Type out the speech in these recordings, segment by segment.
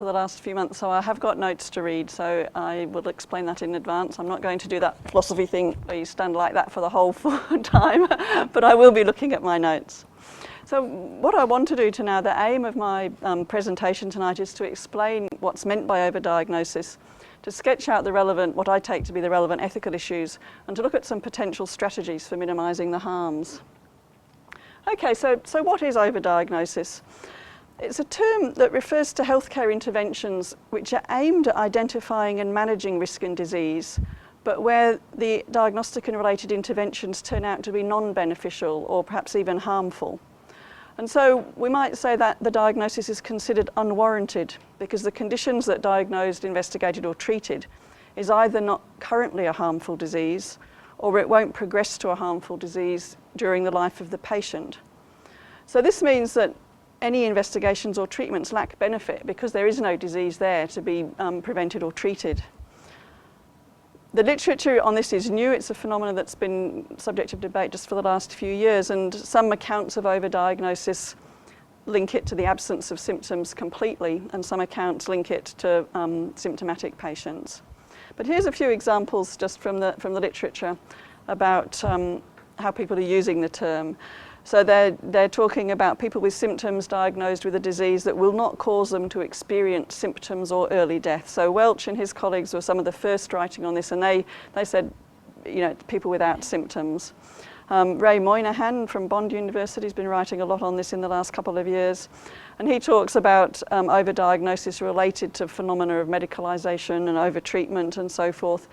for the last few months, so I have got notes to read, so I will explain that in advance. I'm not going to do that philosophy thing where you stand like that for the whole time, but I will be looking at my notes. So what I want to do now, the aim of my presentation tonight is to explain what's meant by overdiagnosis, to sketch out the relevant, what I take to be the relevant ethical issues, and to look at some potential strategies for minimising the harms. Okay, so what is overdiagnosis? It's a term that refers to healthcare interventions which are aimed at identifying and managing risk and disease, but where the diagnostic and related interventions turn out to be non-beneficial or perhaps even harmful. And so we might say that the diagnosis is considered unwarranted because the conditions that diagnosed, investigated or treated is either not currently a harmful disease or it won't progress to a harmful disease during the life of the patient. So this means that any investigations or treatments lack benefit because there is no disease there to be prevented or treated. The literature on this is new. It's a phenomenon that's been subject of debate just for the last few years, and some accounts of overdiagnosis link it to the absence of symptoms completely, and some accounts link it to symptomatic patients. But here's a few examples just from the literature about how people are using the term. So they're talking about people with symptoms diagnosed with a disease that will not cause them to experience symptoms or early death. So Welch and his colleagues were some of the first writing on this, and they said, you know, people without symptoms. Ray Moynihan from Bond University has been writing a lot on this in the last couple of years, and he talks about overdiagnosis related to phenomena of medicalisation and overtreatment and so forth.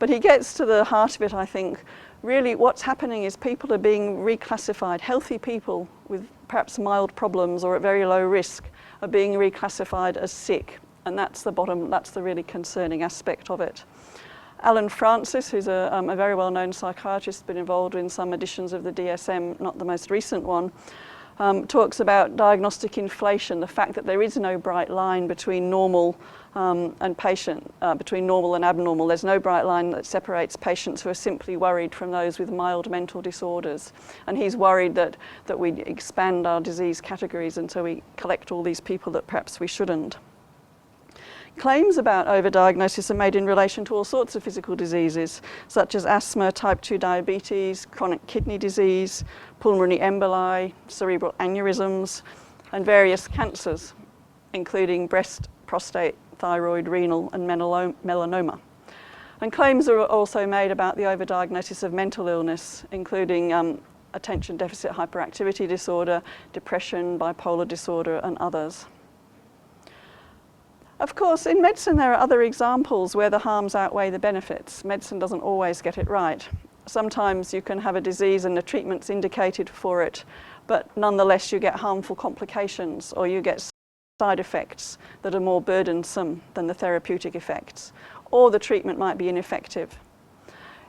But he gets to the heart of it, I think. Really what's happening is people are being reclassified. Healthy people with perhaps mild problems or at very low risk are being reclassified as sick, and that's the really concerning aspect of it. Alan Francis, who's a very well-known psychiatrist, been involved in some editions of the DSM, not the most recent one, talks about diagnostic inflation, the fact that there is no bright line between normal and patient, between normal and abnormal. There's no bright line that separates patients who are simply worried from those with mild mental disorders. And he's worried that we expand our disease categories and so we collect all these people that perhaps we shouldn't. Claims about overdiagnosis are made in relation to all sorts of physical diseases, such as asthma, type 2 diabetes, chronic kidney disease, pulmonary emboli, cerebral aneurysms, and various cancers, including breast, prostate, thyroid, renal, and melanoma. And claims are also made about the overdiagnosis of mental illness, including attention deficit hyperactivity disorder, depression, bipolar disorder, and others. Of course, in medicine there are other examples where the harms outweigh the benefits. Medicine doesn't always get it right. Sometimes you can have a disease and the treatment's indicated for it, but nonetheless you get harmful complications or you get side effects that are more burdensome than the therapeutic effects, or the treatment might be ineffective.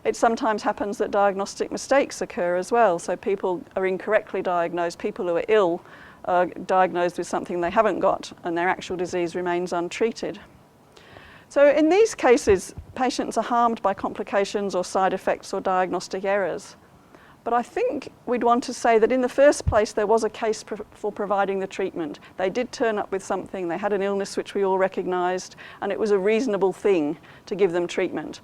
It sometimes happens that diagnostic mistakes occur as well, so people are incorrectly diagnosed. People who are ill are diagnosed with something they haven't got and their actual disease remains untreated. So in these cases, patients are harmed by complications or side effects or diagnostic errors. But I think we'd want to say that in the first place there was a case for providing the treatment. They did turn up with something, they had an illness which we all recognised, and it was a reasonable thing to give them treatment.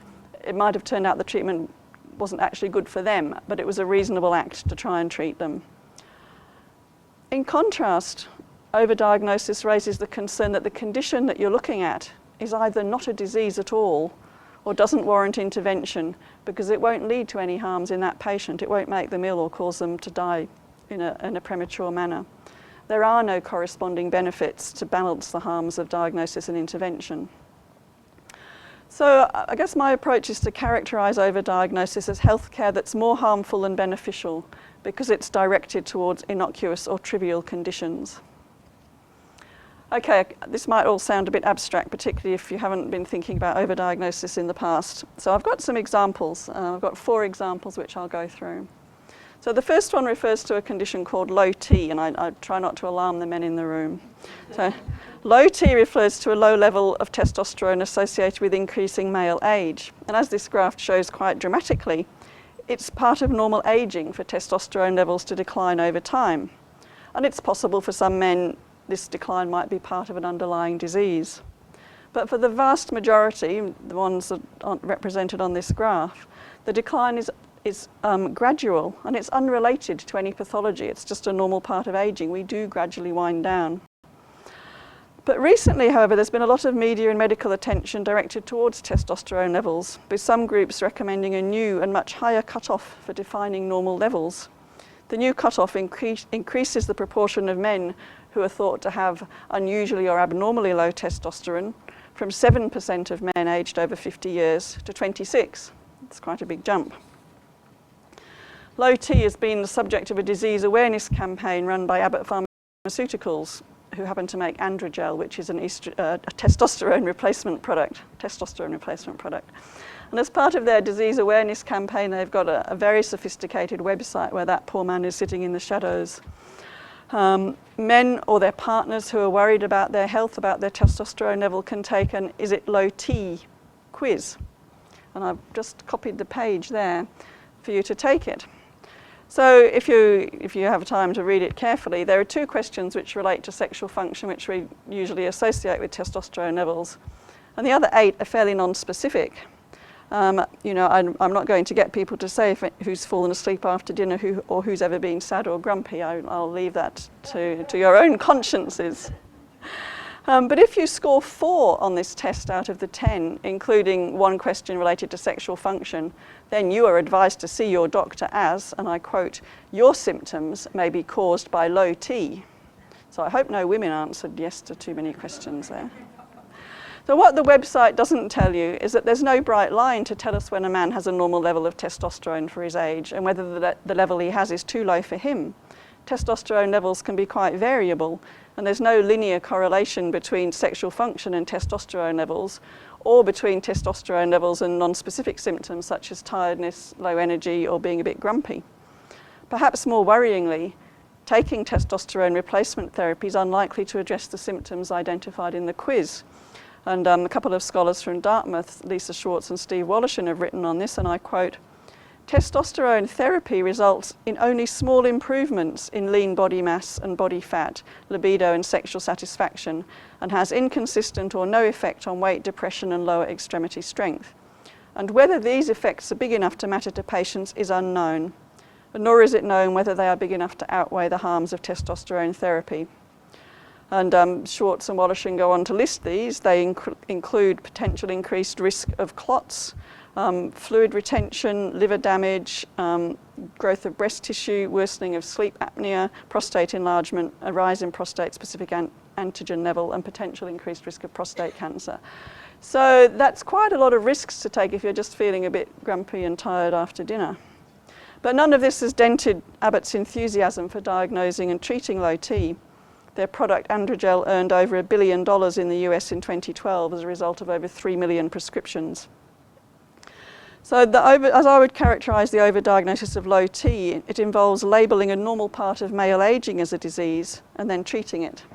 It might have turned out the treatment wasn't actually good for them, but it was a reasonable act to try and treat them. In contrast, overdiagnosis raises the concern that the condition that you're looking at is either not a disease at all or doesn't warrant intervention because it won't lead to any harms in that patient. It won't make them ill or cause them to die in a premature manner. There are no corresponding benefits to balance the harms of diagnosis and intervention. So I guess my approach is to characterise overdiagnosis as healthcare that's more harmful than beneficial because it's directed towards innocuous or trivial conditions. Okay, this might all sound a bit abstract, particularly if you haven't been thinking about overdiagnosis in the past. So I've got some examples. I've got 4 examples which I'll go through. So the first one refers to a condition called low T, and I try not to alarm the men in the room. So low T refers to a low level of testosterone associated with increasing male age. And as this graph shows quite dramatically, it's part of normal aging for testosterone levels to decline over time. And it's possible for some men this decline might be part of an underlying disease. But for the vast majority, the ones that aren't represented on this graph, the decline is gradual, and it's unrelated to any pathology. It's just a normal part of aging. We do gradually wind down. But recently, however, there's been a lot of media and medical attention directed towards testosterone levels, with some groups recommending a new and much higher cutoff for defining normal levels. The new cutoff increases the proportion of men who are thought to have unusually or abnormally low testosterone from 7% of men aged over 50 years to 26%. It's quite a big jump. Low T has been the subject of a disease awareness campaign run by Abbott Pharmaceuticals, who happen to make Androgel, which is a testosterone replacement product. And as part of their disease awareness campaign, they've got a very sophisticated website where that poor man is sitting in the shadows. Men or their partners who are worried about their health, about their testosterone level, can take an Is It Low T quiz. And I've just copied the page there for you to take it. So if you have time to read it carefully, there are 2 questions which relate to sexual function, which we usually associate with testosterone levels. And the other 8 are fairly non-specific. You know, I'm not going to get people to say who's fallen asleep after dinner or who's ever been sad or grumpy. I'll leave that to your own consciences. But if you score 4 on this test out of the 10, including 1 question related to sexual function, then you are advised to see your doctor as, and I quote, "your symptoms may be caused by low T." So I hope no women answered yes to too many questions there. So what the website doesn't tell you is that there's no bright line to tell us when a man has a normal level of testosterone for his age and whether the level he has is too low for him. Testosterone levels can be quite variable, and there's no linear correlation between sexual function and testosterone levels, or between testosterone levels and non-specific symptoms such as tiredness, low energy, or being a bit grumpy. Perhaps more worryingly, taking testosterone replacement therapy is unlikely to address the symptoms identified in the quiz. And a couple of scholars from Dartmouth, Lisa Schwartz and Steve Woloshin, have written on this, and I quote, "Testosterone therapy results in only small improvements in lean body mass and body fat, libido and sexual satisfaction, and has inconsistent or no effect on weight, depression and lower extremity strength. And whether these effects are big enough to matter to patients is unknown, nor is it known whether they are big enough to outweigh the harms of testosterone therapy." And Schwartz and Woloshin go on to list these. They include potential increased risk of clots, fluid retention, liver damage, growth of breast tissue, worsening of sleep apnea, prostate enlargement, a rise in prostate-specific antigen level, and potential increased risk of prostate cancer. So that's quite a lot of risks to take if you're just feeling a bit grumpy and tired after dinner. But none of this has dented Abbott's enthusiasm for diagnosing and treating low T. Their product Androgel earned over $1 billion in the US in 2012 as a result of over 3 million prescriptions. So as I would characterise the overdiagnosis of low T, it involves labelling a normal part of male ageing as a disease and then treating it.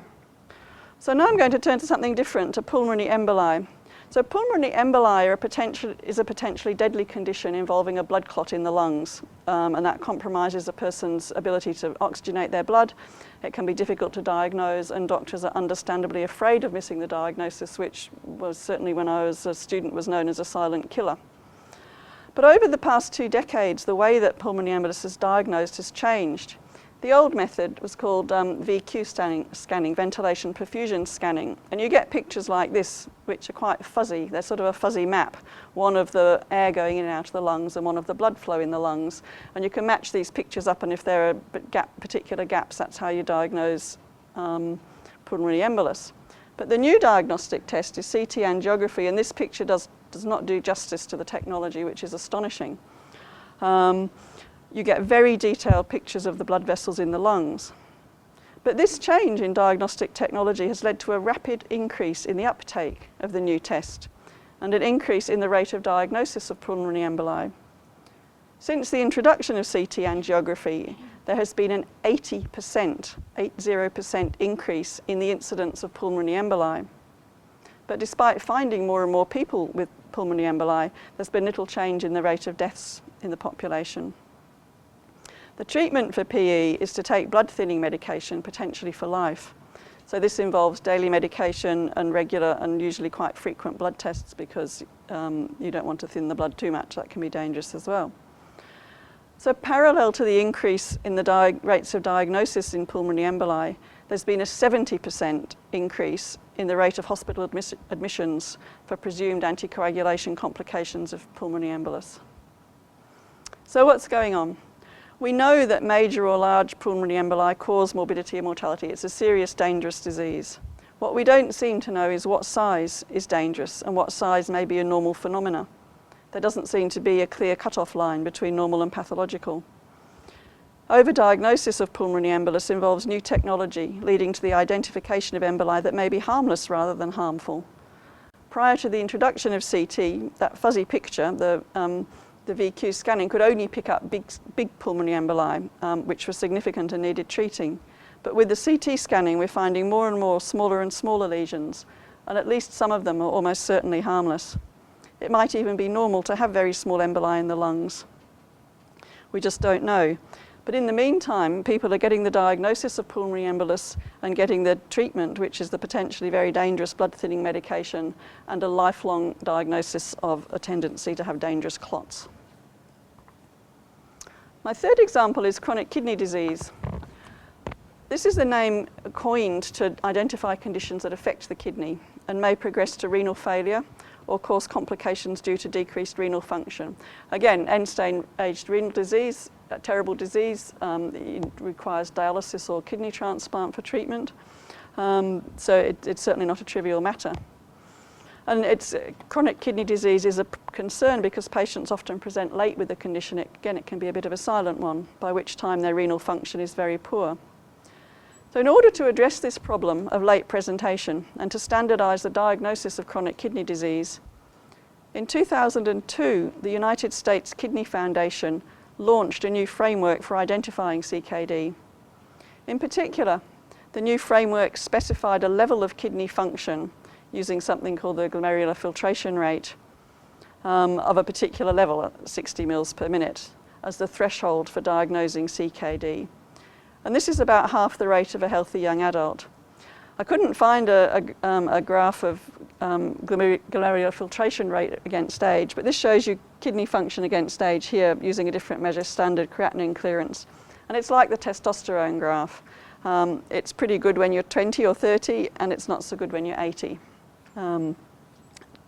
So now I'm going to turn to something different, to pulmonary emboli. So pulmonary emboli is a potentially deadly condition involving a blood clot in the lungs, and that compromises a person's ability to oxygenate their blood. It can be difficult to diagnose, and doctors are understandably afraid of missing the diagnosis, which was certainly when I was a student was known as a silent killer. But over the past 2 decades, the way that pulmonary embolus is diagnosed has changed. The old method was called VQ scanning, ventilation perfusion scanning, and you get pictures like this, which are quite fuzzy. They're sort of a fuzzy map, one of the air going in and out of the lungs and one of the blood flow in the lungs. And you can match these pictures up, and if there are particular gaps, that's how you diagnose pulmonary embolus. But the new diagnostic test is CT angiography, and this picture does not do justice to the technology, which is astonishing. You get very detailed pictures of the blood vessels in the lungs. But this change in diagnostic technology has led to a rapid increase in the uptake of the new test and an increase in the rate of diagnosis of pulmonary emboli. Since the introduction of CT angiography, there has been an 80% increase in the incidence of pulmonary emboli. But despite finding more and more people with pulmonary emboli, there's been little change in the rate of deaths in the population. The treatment for PE is to take blood thinning medication, potentially for life. So this involves daily medication and regular and usually quite frequent blood tests because you don't want to thin the blood too much. That can be dangerous as well. So parallel to the increase in the rates of diagnosis in pulmonary emboli, there's been a 70% increase in the rate of hospital admissions for presumed anticoagulation complications of pulmonary embolus. So what's going on? We know that major or large pulmonary emboli cause morbidity and mortality. It's a serious, dangerous disease. What we don't seem to know is what size is dangerous and what size may be a normal phenomena. There doesn't seem to be a clear cut-off line between normal and pathological. Overdiagnosis of pulmonary embolus involves new technology leading to the identification of emboli that may be harmless rather than harmful. Prior to the introduction of CT, that fuzzy picture, the VQ scanning could only pick up big pulmonary emboli, which were significant and needed treating. But with the CT scanning, we're finding more and more smaller and smaller lesions, and at least some of them are almost certainly harmless. It might even be normal to have very small emboli in the lungs. We just don't know. But in the meantime, people are getting the diagnosis of pulmonary embolus and getting the treatment, which is the potentially very dangerous blood-thinning medication and a lifelong diagnosis of a tendency to have dangerous clots. My third example is chronic kidney disease. This is the name coined to identify conditions that affect the kidney and may progress to renal failure or cause complications due to decreased renal function. Again, end-stage renal disease, a terrible disease. It requires dialysis or kidney transplant for treatment. So it's certainly not a trivial matter. And chronic kidney disease is a concern because patients often present late with the condition. Again, it can be a bit of a silent one, by which time their renal function is very poor. So in order to address this problem of late presentation and to standardise the diagnosis of chronic kidney disease, in 2002, the United States Kidney Foundation launched a new framework for identifying CKD. In particular, the new framework specified a level of kidney function using something called the glomerular filtration rate of a particular level, 60 mils per minute, as the threshold for diagnosing CKD. And this is about half the rate of a healthy young adult. I couldn't find a graph of glomerular filtration rate against age, but this shows you kidney function against age here using a different measure, standard creatinine clearance. And it's like the testosterone graph. It's pretty good when you're 20 or 30, and it's not so good when you're 80.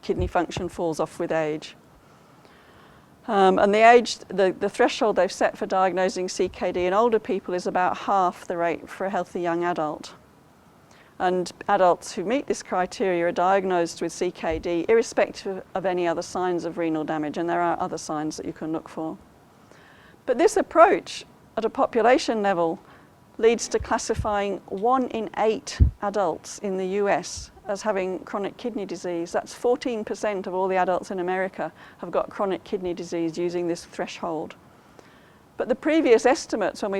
Kidney function falls off with age. And the threshold they've set for diagnosing CKD in older people is about half the rate for a healthy young adult. And adults who meet this criteria are diagnosed with CKD irrespective of any other signs of renal damage, and there are other signs that you can look for. But this approach at a population level leads to classifying 1 in 8 adults in the US as having chronic kidney disease. That's 14% of all the adults in America have got chronic kidney disease using this threshold. But the previous estimates, when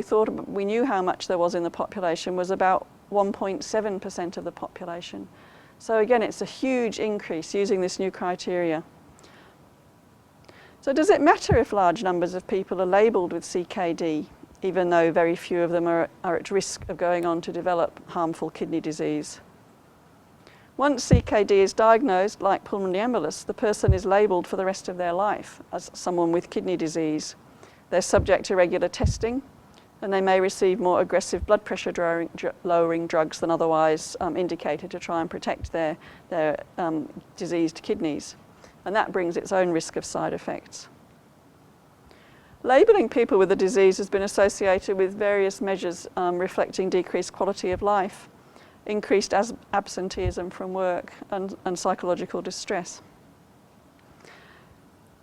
we knew how much there was in the population, was about 1.7% of the population. So again, it's a huge increase using this new criteria. So does it matter if large numbers of people are labelled with CKD, even though very few of them are at risk of going on to develop harmful kidney disease? Once CKD is diagnosed, like pulmonary embolus, the person is labelled for the rest of their life as someone with kidney disease. They're subject to regular testing, and they may receive more aggressive blood pressure lowering drugs than otherwise indicated to try and protect their diseased kidneys. And that brings its own risk of side effects. Labelling people with the disease has been associated with various measures reflecting decreased quality of life, increased absenteeism from work, and psychological distress.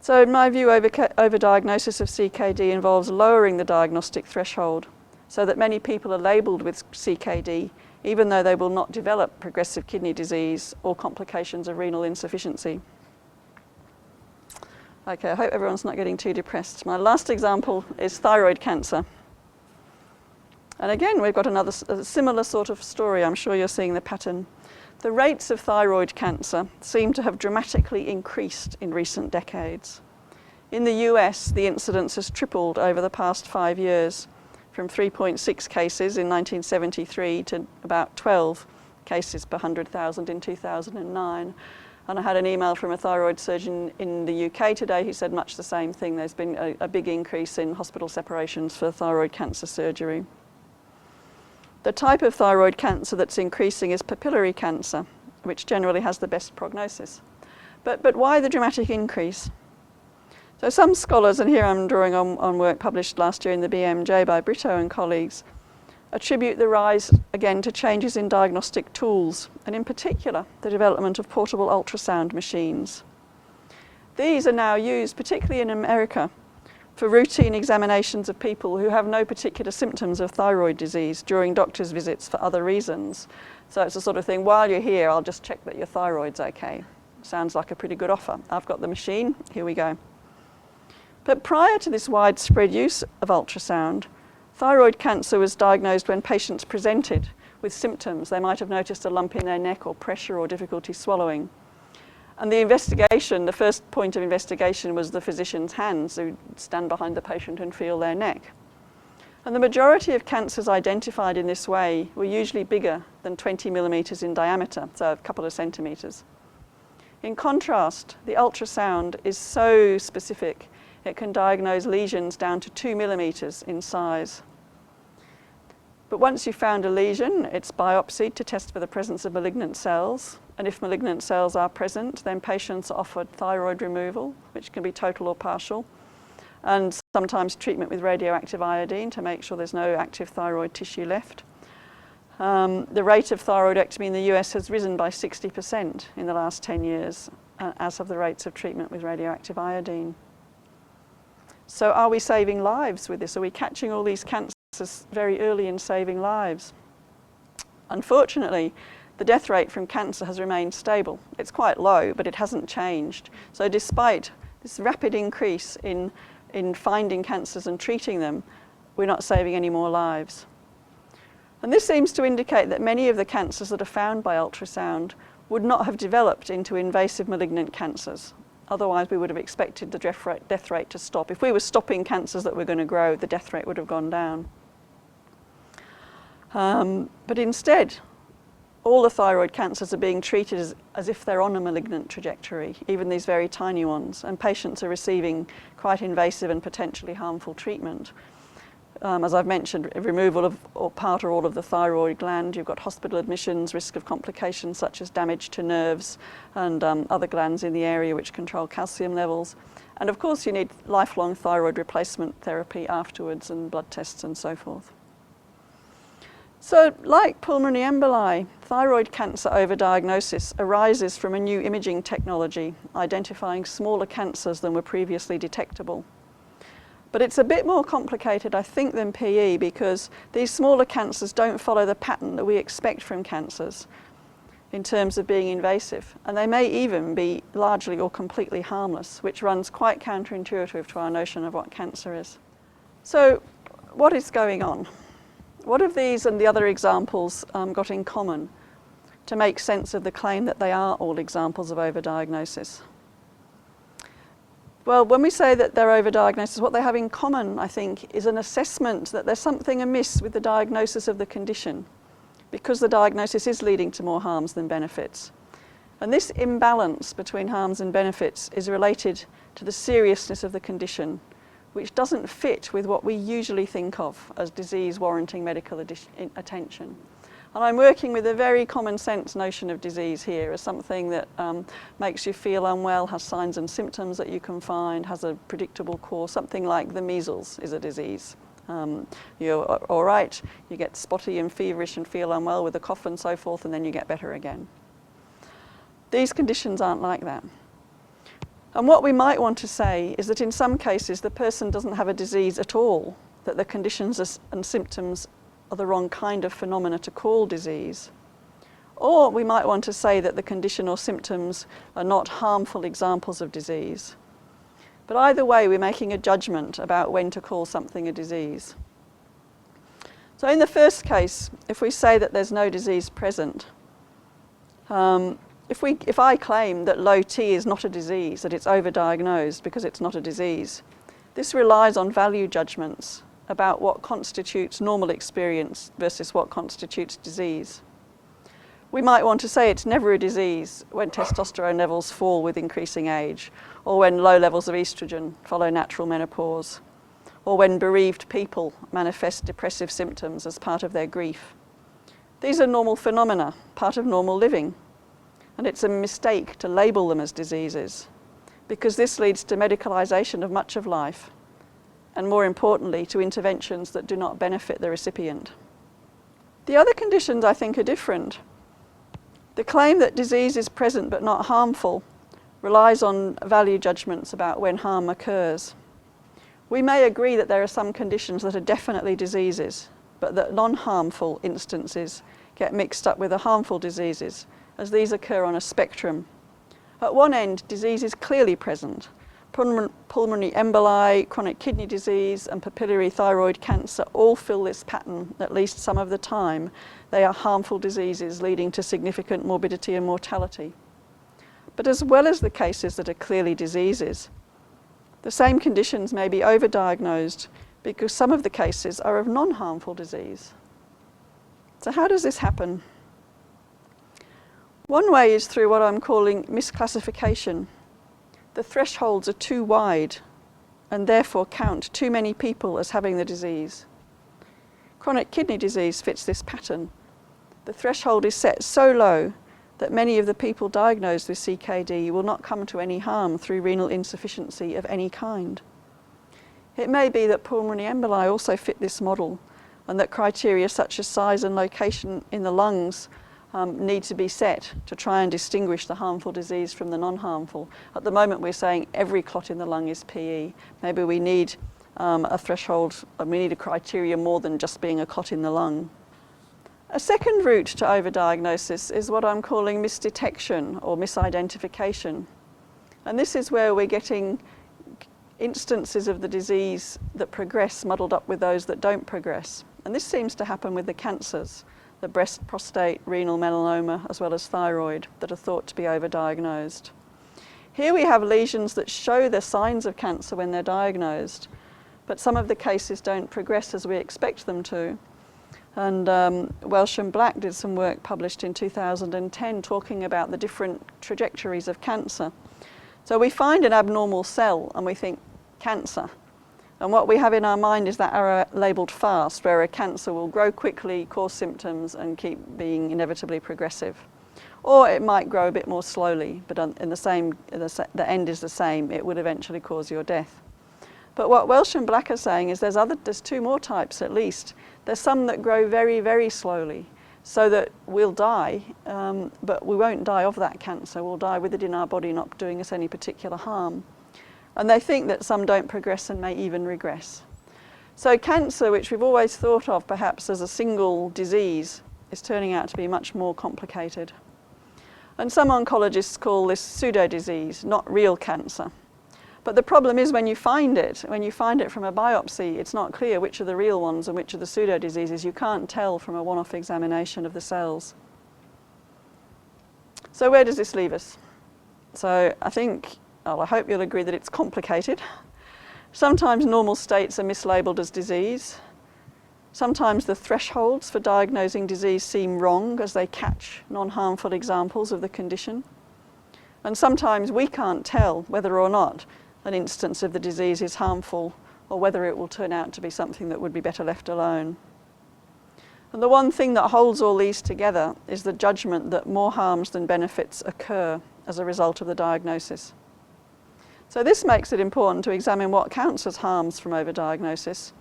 So in my view, overdiagnosis of CKD involves lowering the diagnostic threshold so that many people are labelled with CKD even though they will not develop progressive kidney disease or complications of renal insufficiency. Okay, I hope everyone's not getting too depressed. My last example is thyroid cancer. And again, we've got a similar sort of story. I'm sure you're seeing the pattern. The rates of thyroid cancer seem to have dramatically increased in recent decades. In the US, the incidence has tripled over the past 5 years, from 3.6 cases in 1973 to about 12 cases per 100,000 in 2009. And I had an email from a thyroid surgeon in the UK today who said much the same thing. There's been a big increase in hospital separations for thyroid cancer surgery. The type of thyroid cancer that's increasing is papillary cancer, which generally has the best prognosis. But why the dramatic increase? So some scholars, and here I'm drawing on work published last year in the BMJ by Brito and colleagues, attribute the rise again to changes in diagnostic tools, and in particular the development of portable ultrasound machines. These are now used, particularly in America, for routine examinations of people who have no particular symptoms of thyroid disease during doctor's visits for other reasons. So it's the sort of thing, while you're here, I'll just check that your thyroid's okay. Sounds like a pretty good offer. I've got the machine, here we go. But prior to this widespread use of ultrasound, thyroid cancer was diagnosed when patients presented with symptoms. They might have noticed a lump in their neck or pressure or difficulty swallowing. And the investigation, the first point of investigation was the physician's hands who stand behind the patient and feel their neck. And the majority of cancers identified in this way were usually bigger than 20 millimeters in diameter, so a couple of centimeters. In contrast, the ultrasound is so specific, it can diagnose lesions down to 2 millimeters in size. But once you've found a lesion, it's biopsied to test for the presence of malignant cells. And if malignant cells are present, then patients are offered thyroid removal, which can be total or partial, and sometimes treatment with radioactive iodine to make sure there's no active thyroid tissue left. The rate of thyroidectomy in the US has risen by 60% in the last 10 years, as have the rates of treatment with radioactive iodine. So are we saving lives with this? Are we catching all these cancers very early and saving lives? Unfortunately, the death rate from cancer has remained stable. It's quite low, but it hasn't changed. So despite this rapid increase in finding cancers and treating them, we're not saving any more lives. And this seems to indicate that many of the cancers that are found by ultrasound would not have developed into invasive malignant cancers. Otherwise, we would have expected the death rate to stop. If we were stopping cancers that were going to grow, the death rate would have gone down. But instead, all the thyroid cancers are being treated as if they're on a malignant trajectory, even these very tiny ones, and patients are receiving quite invasive and potentially harmful treatment. As I've mentioned, removal of or part or all of the thyroid gland. You've got hospital admissions, risk of complications such as damage to nerves and other glands in the area which control calcium levels. And of course you need lifelong thyroid replacement therapy afterwards and blood tests and so forth. So like pulmonary emboli, thyroid cancer overdiagnosis arises from a new imaging technology identifying smaller cancers than were previously detectable. But it's a bit more complicated, I think, than PE because these smaller cancers don't follow the pattern that we expect from cancers in terms of being invasive. And they may even be largely or completely harmless, which runs quite counterintuitive to our notion of what cancer is. So what is going on? What have these and the other examples got in common to make sense of the claim that they are all examples of overdiagnosis? Well, when we say that they're overdiagnosis, what they have in common, I think, is an assessment that there's something amiss with the diagnosis of the condition because the diagnosis is leading to more harms than benefits. And this imbalance between harms and benefits is related to the seriousness of the condition, which doesn't fit with what we usually think of as disease warranting medical attention. And I'm working with a very common sense notion of disease here as something that makes you feel unwell, has signs and symptoms that you can find, has a predictable course, something like the measles is a disease. You're all right, you get spotty and feverish and feel unwell with a cough and so forth, and then you get better again. These conditions aren't like that. And what we might want to say is that in some cases the person doesn't have a disease at all, that the conditions and symptoms are the wrong kind of phenomena to call disease. Or we might want to say that the condition or symptoms are not harmful examples of disease. But either way, we're making a judgment about when to call something a disease. So in the first case, if we say that there's no disease present, if I claim that low T is not a disease, that it's overdiagnosed because it's not a disease, this relies on value judgments about what constitutes normal experience versus what constitutes disease. We might want to say it's never a disease when testosterone levels fall with increasing age, or when low levels of estrogen follow natural menopause, or when bereaved people manifest depressive symptoms as part of their grief. These are normal phenomena, part of normal living, and it's a mistake to label them as diseases, because this leads to medicalisation of much of life, and more importantly, to interventions that do not benefit the recipient. The other conditions, I think, are different. The claim that disease is present but not harmful relies on value judgments about when harm occurs. We may agree that there are some conditions that are definitely diseases, but that non-harmful instances get mixed up with the harmful diseases, as these occur on a spectrum. At one end, disease is clearly present. Pulmonary emboli, chronic kidney disease, and papillary thyroid cancer all fill this pattern at least some of the time. They are harmful diseases leading to significant morbidity and mortality. But as well as the cases that are clearly diseases, the same conditions may be overdiagnosed because some of the cases are of non-harmful disease. So how does this happen? One way is through what I'm calling misclassification. The thresholds are too wide and therefore count too many people as having the disease. Chronic kidney disease fits this pattern. The threshold is set so low that many of the people diagnosed with CKD will not come to any harm through renal insufficiency of any kind. It may be that pulmonary emboli also fit this model, and that criteria such as size and location in the lungs need to be set to try and distinguish the harmful disease from the non-harmful. At the moment we're saying every clot in the lung is PE. Maybe we need a threshold, we need a criteria more than just being a clot in the lung. A second route to overdiagnosis is what I'm calling misdetection or misidentification. And this is where we're getting instances of the disease that progress muddled up with those that don't progress. And this seems to happen with the cancers, the breast, prostate, renal melanoma, as well as thyroid, that are thought to be overdiagnosed. Here we have lesions that show the signs of cancer when they're diagnosed, but some of the cases don't progress as we expect them to. And Welsh and Black did some work published in 2010 talking about the different trajectories of cancer. So we find an abnormal cell and we think cancer. And what we have in our mind is that arrow labelled fast, where a cancer will grow quickly, cause symptoms, and keep being inevitably progressive. Or it might grow a bit more slowly, but the end is the same. It would eventually cause your death. But what Welsh and Black are saying is there's two more types at least. There's some that grow very, very slowly, so that we'll die, but we won't die of that cancer. We'll die with it in our body, not doing us any particular harm. And they think that some don't progress and may even regress. So cancer, which we've always thought of perhaps as a single disease, is turning out to be much more complicated. And some oncologists call this pseudo-disease, not real cancer. But the problem is when you find it from a biopsy, it's not clear which are the real ones and which are the pseudo-diseases. You can't tell from a one-off examination of the cells. So where does this leave us? So I hope you'll agree that it's complicated. Sometimes normal states are mislabeled as disease. Sometimes the thresholds for diagnosing disease seem wrong as they catch non-harmful examples of the condition. And sometimes we can't tell whether or not an instance of the disease is harmful or whether it will turn out to be something that would be better left alone. And the one thing that holds all these together is the judgment that more harms than benefits occur as a result of the diagnosis. So this makes it important to examine what counts as harms from overdiagnosis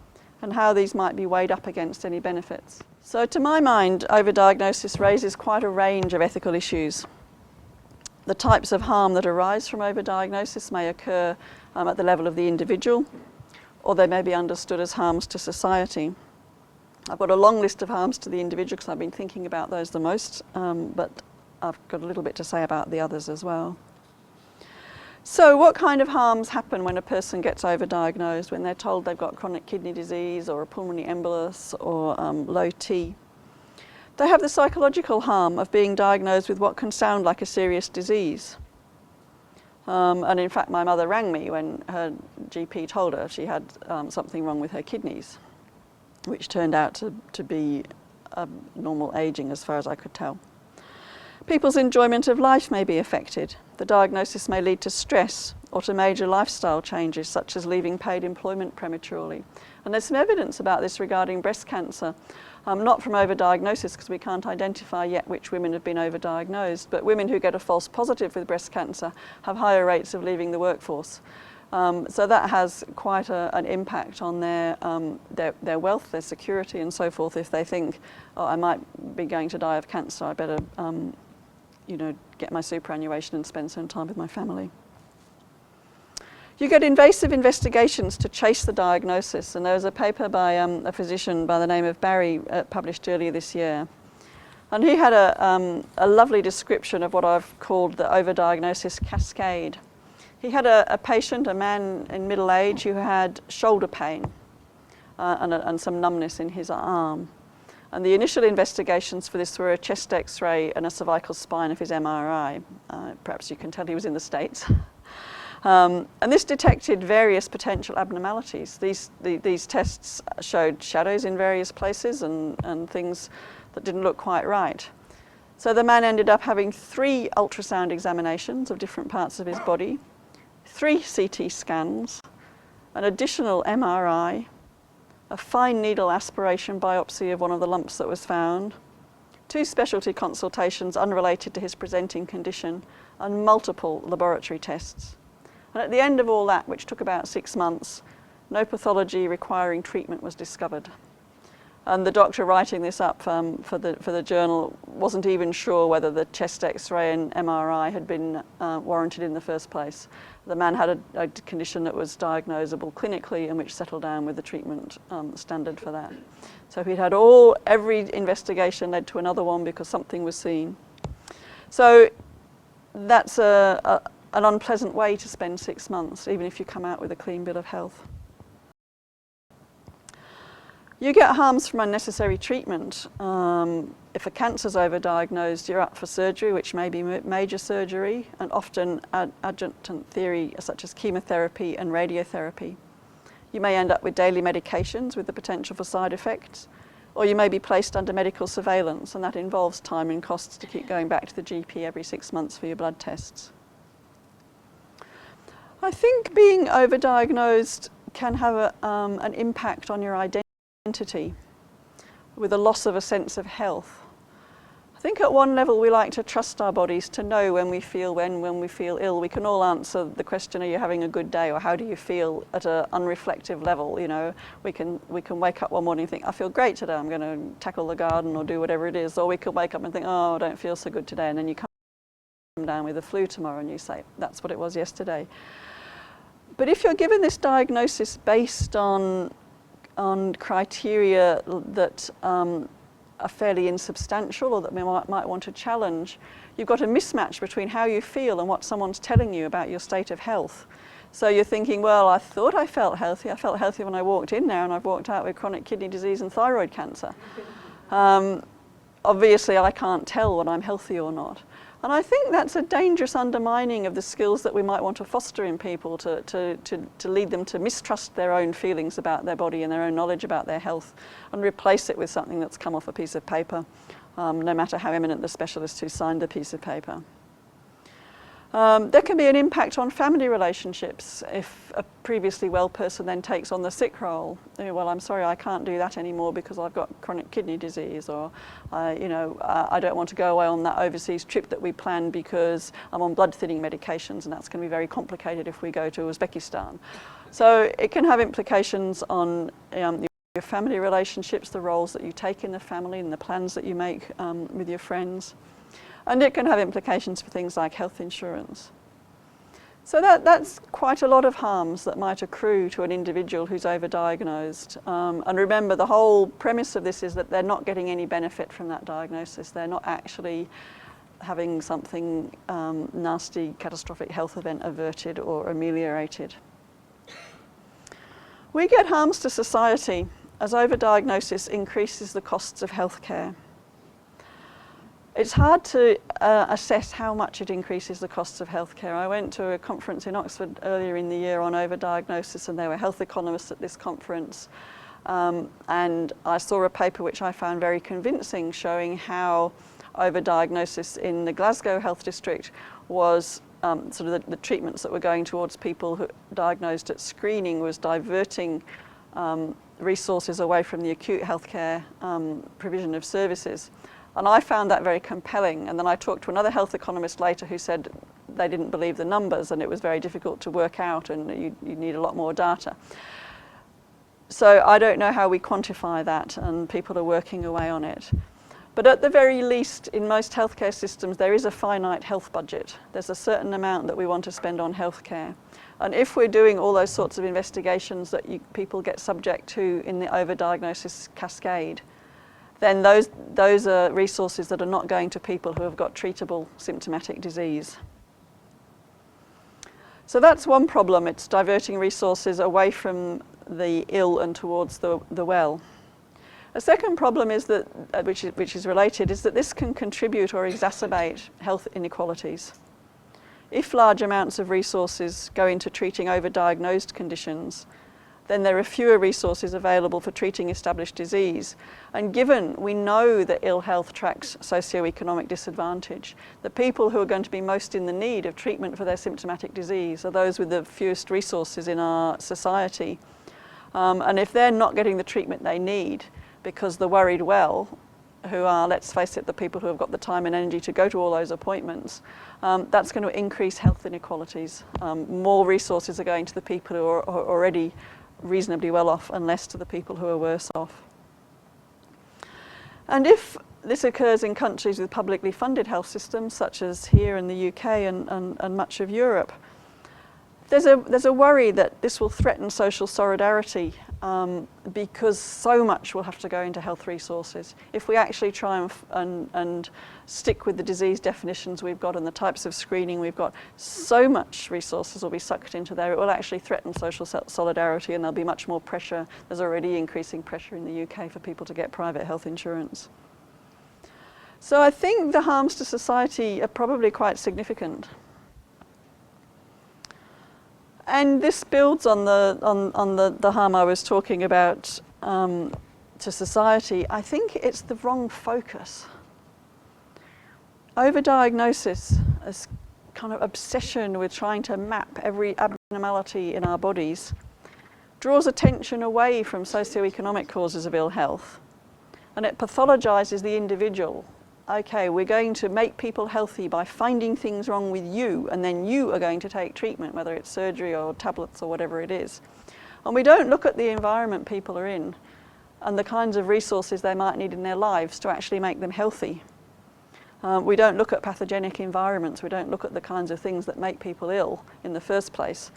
and how these might be weighed up against any benefits. So to my mind, overdiagnosis raises quite a range of ethical issues. The types of harm that arise from overdiagnosis may occur at the level of the individual, or they may be understood as harms to society. I've got a long list of harms to the individual because I've been thinking about those the most, but I've got a little bit to say about the others as well. So what kind of harms happen when a person gets overdiagnosed, when they're told they've got chronic kidney disease or a pulmonary embolus or low T? They have the psychological harm of being diagnosed with what can sound like a serious disease. And in fact, my mother rang me when her GP told her she had something wrong with her kidneys, which turned out to be normal aging as far as I could tell. People's enjoyment of life may be affected. The diagnosis may lead to stress or to major lifestyle changes, such as leaving paid employment prematurely. And there's some evidence about this regarding breast cancer, not from overdiagnosis, because we can't identify yet which women have been overdiagnosed, but women who get a false positive with breast cancer have higher rates of leaving the workforce. So that has quite an impact on their wealth, their security and so forth. If they think, oh, I might be going to die of cancer, I better get my superannuation and spend some time with my family. You get invasive investigations to chase the diagnosis, and there was a paper by a physician by the name of Barry published earlier this year. And he had a lovely description of what I've called the overdiagnosis cascade. He had a patient, a man in middle age, who had shoulder pain and some numbness in his arm. And the initial investigations for this were a chest X-ray and a cervical spine of his MRI. Perhaps you can tell he was in the States. And this detected various potential abnormalities. These tests showed shadows in various places and things that didn't look quite right. So the man ended up having 3 ultrasound examinations of different parts of his body, 3 CT scans, an additional MRI, a fine needle aspiration biopsy of one of the lumps that was found, 2 specialty consultations unrelated to his presenting condition, and multiple laboratory tests. And at the end of all that, which took about 6 months, no pathology requiring treatment was discovered. And the doctor writing this up for the journal wasn't even sure whether the chest X-ray and MRI had been warranted in the first place. The man had a condition that was diagnosable clinically and which settled down with the treatment standard for that. So he'd had every investigation led to another one because something was seen. So that's an unpleasant way to spend 6 months, even if you come out with a clean bill of health. You get harms from unnecessary treatment. If a cancer's overdiagnosed, you're up for surgery, which may be major surgery, and often adjuvant therapy such as chemotherapy and radiotherapy. You may end up with daily medications with the potential for side effects, or you may be placed under medical surveillance, and that involves time and costs to keep going back to the GP every 6 months for your blood tests. I think being overdiagnosed can have an impact on your identity with a loss of a sense of health. I think at one level we like to trust our bodies to know when we feel ill. We can all answer the question, are you having a good day, or how do you feel, at an unreflective level. We can wake up one morning and think, I feel great today, I'm going to tackle the garden or do whatever it is, or we could wake up and think, oh, I don't feel so good today, and then you come down with the flu tomorrow and you say, that's what it was yesterday. But if you're given this diagnosis based on criteria that are fairly insubstantial or that we might want to challenge, you've got a mismatch between how you feel and what someone's telling you about your state of health. So you're thinking, well, I thought I felt healthy. I felt healthy when I walked in there, and I've walked out with chronic kidney disease and thyroid cancer. Obviously, I can't tell when I'm healthy or not. And I think that's a dangerous undermining of the skills that we might want to foster in people to lead them to mistrust their own feelings about their body and their own knowledge about their health, and replace it with something that's come off a piece of paper, no matter how eminent the specialist who signed the piece of paper. There can be an impact on family relationships if a previously well person then takes on the sick role. Well, I'm sorry, I can't do that anymore because I've got chronic kidney disease, or I don't want to go away on that overseas trip that we planned because I'm on blood thinning medications, and that's going to be very complicated if we go to Uzbekistan. So it can have implications on your family relationships, the roles that you take in the family and the plans that you make with your friends. And it can have implications for things like health insurance. So that's quite a lot of harms that might accrue to an individual who's overdiagnosed. And remember, the whole premise of this is that they're not getting any benefit from that diagnosis. They're not actually having something nasty, catastrophic health event averted or ameliorated. We get harms to society as overdiagnosis increases the costs of healthcare. It's hard to assess how much it increases the costs of healthcare. I went to a conference in Oxford earlier in the year on overdiagnosis, and there were health economists at this conference. And I saw a paper which I found very convincing, showing how overdiagnosis in the Glasgow Health District was sort of the treatments that were going towards people who diagnosed at screening was diverting resources away from the acute healthcare provision of services. And I found that very compelling. And then I talked to another health economist later who said they didn't believe the numbers and it was very difficult to work out and you need a lot more data. So I don't know how we quantify that, and people are working away on it. But at the very least, in most healthcare systems, there is a finite health budget. There's a certain amount that we want to spend on healthcare. And if we're doing all those sorts of investigations that people get subject to in the overdiagnosis cascade, then those are resources that are not going to people who have got treatable symptomatic disease. So that's one problem. It's diverting resources away from the ill and towards the well. A second problem is that, which is related, is that this can contribute or exacerbate health inequalities. If large amounts of resources go into treating overdiagnosed conditions, then there are fewer resources available for treating established disease. And given we know that ill health tracks socioeconomic disadvantage, the people who are going to be most in the need of treatment for their symptomatic disease are those with the fewest resources in our society. And if they're not getting the treatment they need because the worried well, who are, let's face it, the people who have got the time and energy to go to all those appointments, that's going to increase health inequalities. More resources are going to the people who are already reasonably well off and less to the people who are worse off. And if this occurs in countries with publicly funded health systems, such as here in the UK and much of Europe, there's a worry that this will threaten social solidarity because so much will have to go into health resources. If we actually try and stick with the disease definitions we've got and the types of screening we've got, so much resources will be sucked into there, it will actually threaten social solidarity and there'll be much more pressure. There's already increasing pressure in the UK for people to get private health insurance. So I think the harms to society are probably quite significant. And this builds on the harm I was talking about to society. I think it's the wrong focus. Overdiagnosis, this kind of obsession with trying to map every abnormality in our bodies, draws attention away from socioeconomic causes of ill health, and it pathologizes the individual. Okay, we're going to make people healthy by finding things wrong with you, and then you are going to take treatment, whether it's surgery or tablets or whatever it is. And we don't look at the environment people are in and the kinds of resources they might need in their lives to actually make them healthy. We don't look at pathogenic environments. We don't look at the kinds of things that make people ill in the first place.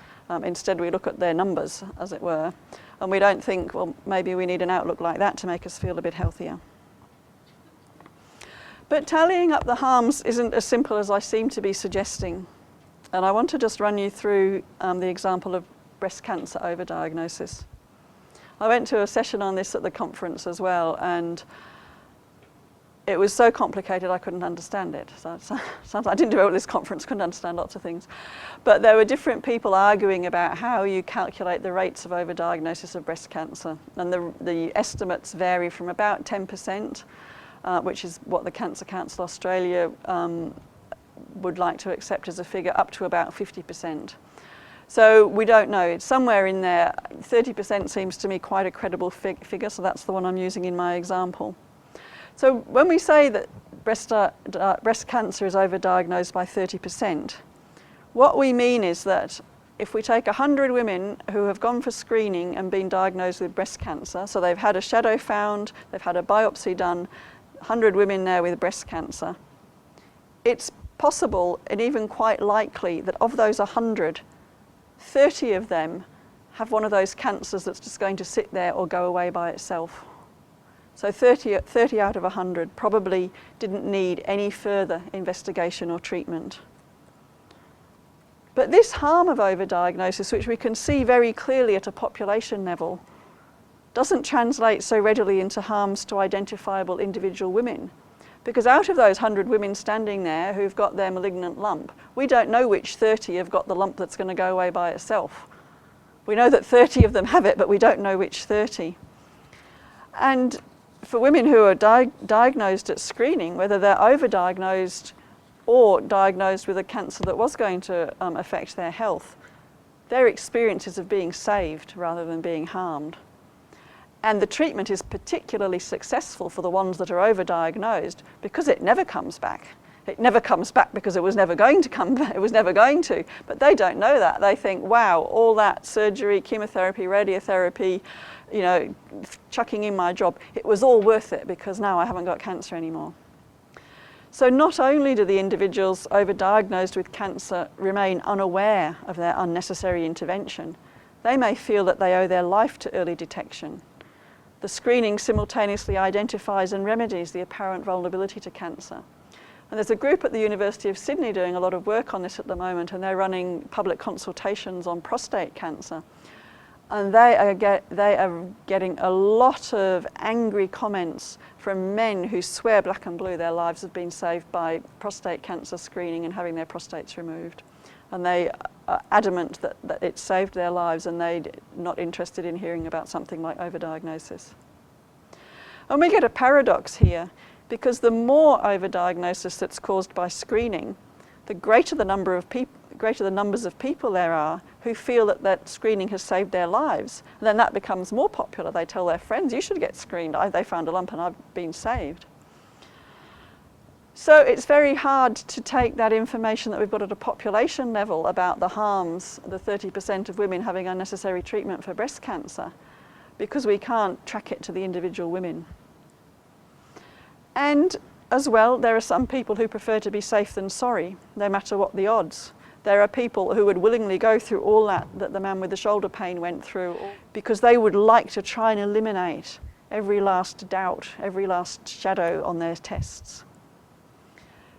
Instead, we look at their numbers, as it were. And we don't think, well, maybe we need an outlook like that to make us feel a bit healthier. But tallying up the harms isn't as simple as I seem to be suggesting. And I want to just run you through the example of breast cancer overdiagnosis. I went to a session on this at the conference as well, and it was so complicated I couldn't understand it. So I didn't do it at this conference, couldn't understand lots of things. But there were different people arguing about how you calculate the rates of overdiagnosis of breast cancer. And the estimates vary from about 10%, which is what the Cancer Council Australia would like to accept as a figure, up to about 50%. So we don't know. It's somewhere in there. 30% seems to me quite a credible figure, so that's the one I'm using in my example. So when we say that breast cancer is overdiagnosed by 30%, what we mean is that if we take 100 women who have gone for screening and been diagnosed with breast cancer, so they've had a shadow found, they've had a biopsy done, 100 women there with breast cancer, it's possible and even quite likely that of those 100, 30 of them have one of those cancers that's just going to sit there or go away by itself. So 30 out of 100 probably didn't need any further investigation or treatment. But this harm of overdiagnosis, which we can see very clearly at a population level, doesn't translate so readily into harms to identifiable individual women. Because out of those 100 women standing there who've got their malignant lump, we don't know which 30 have got the lump that's going to go away by itself. We know that 30 of them have it, but we don't know which 30. And for women who are diagnosed at screening, whether they're overdiagnosed or diagnosed with a cancer that was going to affect their health, their experience is of being saved rather than being harmed. And the treatment is particularly successful for the ones that are overdiagnosed because it never comes back. It never comes back because it was never going to come back. It was never going to. But they don't know that. They think, wow, all that surgery, chemotherapy, radiotherapy, you know, chucking in my job, it was all worth it because now I haven't got cancer anymore. So not only do the individuals overdiagnosed with cancer remain unaware of their unnecessary intervention, they may feel that they owe their life to early detection. The screening simultaneously identifies and remedies the apparent vulnerability to cancer. And there's a group at the University of Sydney doing a lot of work on this at the moment, and they're running public consultations on prostate cancer. And they are getting a lot of angry comments from men who swear black and blue their lives have been saved by prostate cancer screening and having their prostates removed. And they are adamant that it saved their lives, and they're not interested in hearing about something like overdiagnosis. And we get a paradox here, because the more overdiagnosis that's caused by screening, the greater the numbers of people there are who feel that screening has saved their lives. And then that becomes more popular. They tell their friends, you should get screened. They found a lump and I've been saved. So it's very hard to take that information that we've got at a population level about the harms, the 30% of women having unnecessary treatment for breast cancer, because we can't track it to the individual women. And as well, there are some people who prefer to be safe than sorry, no matter what the odds. There are people who would willingly go through all that the man with the shoulder pain went through, because they would like to try and eliminate every last doubt, every last shadow on their tests.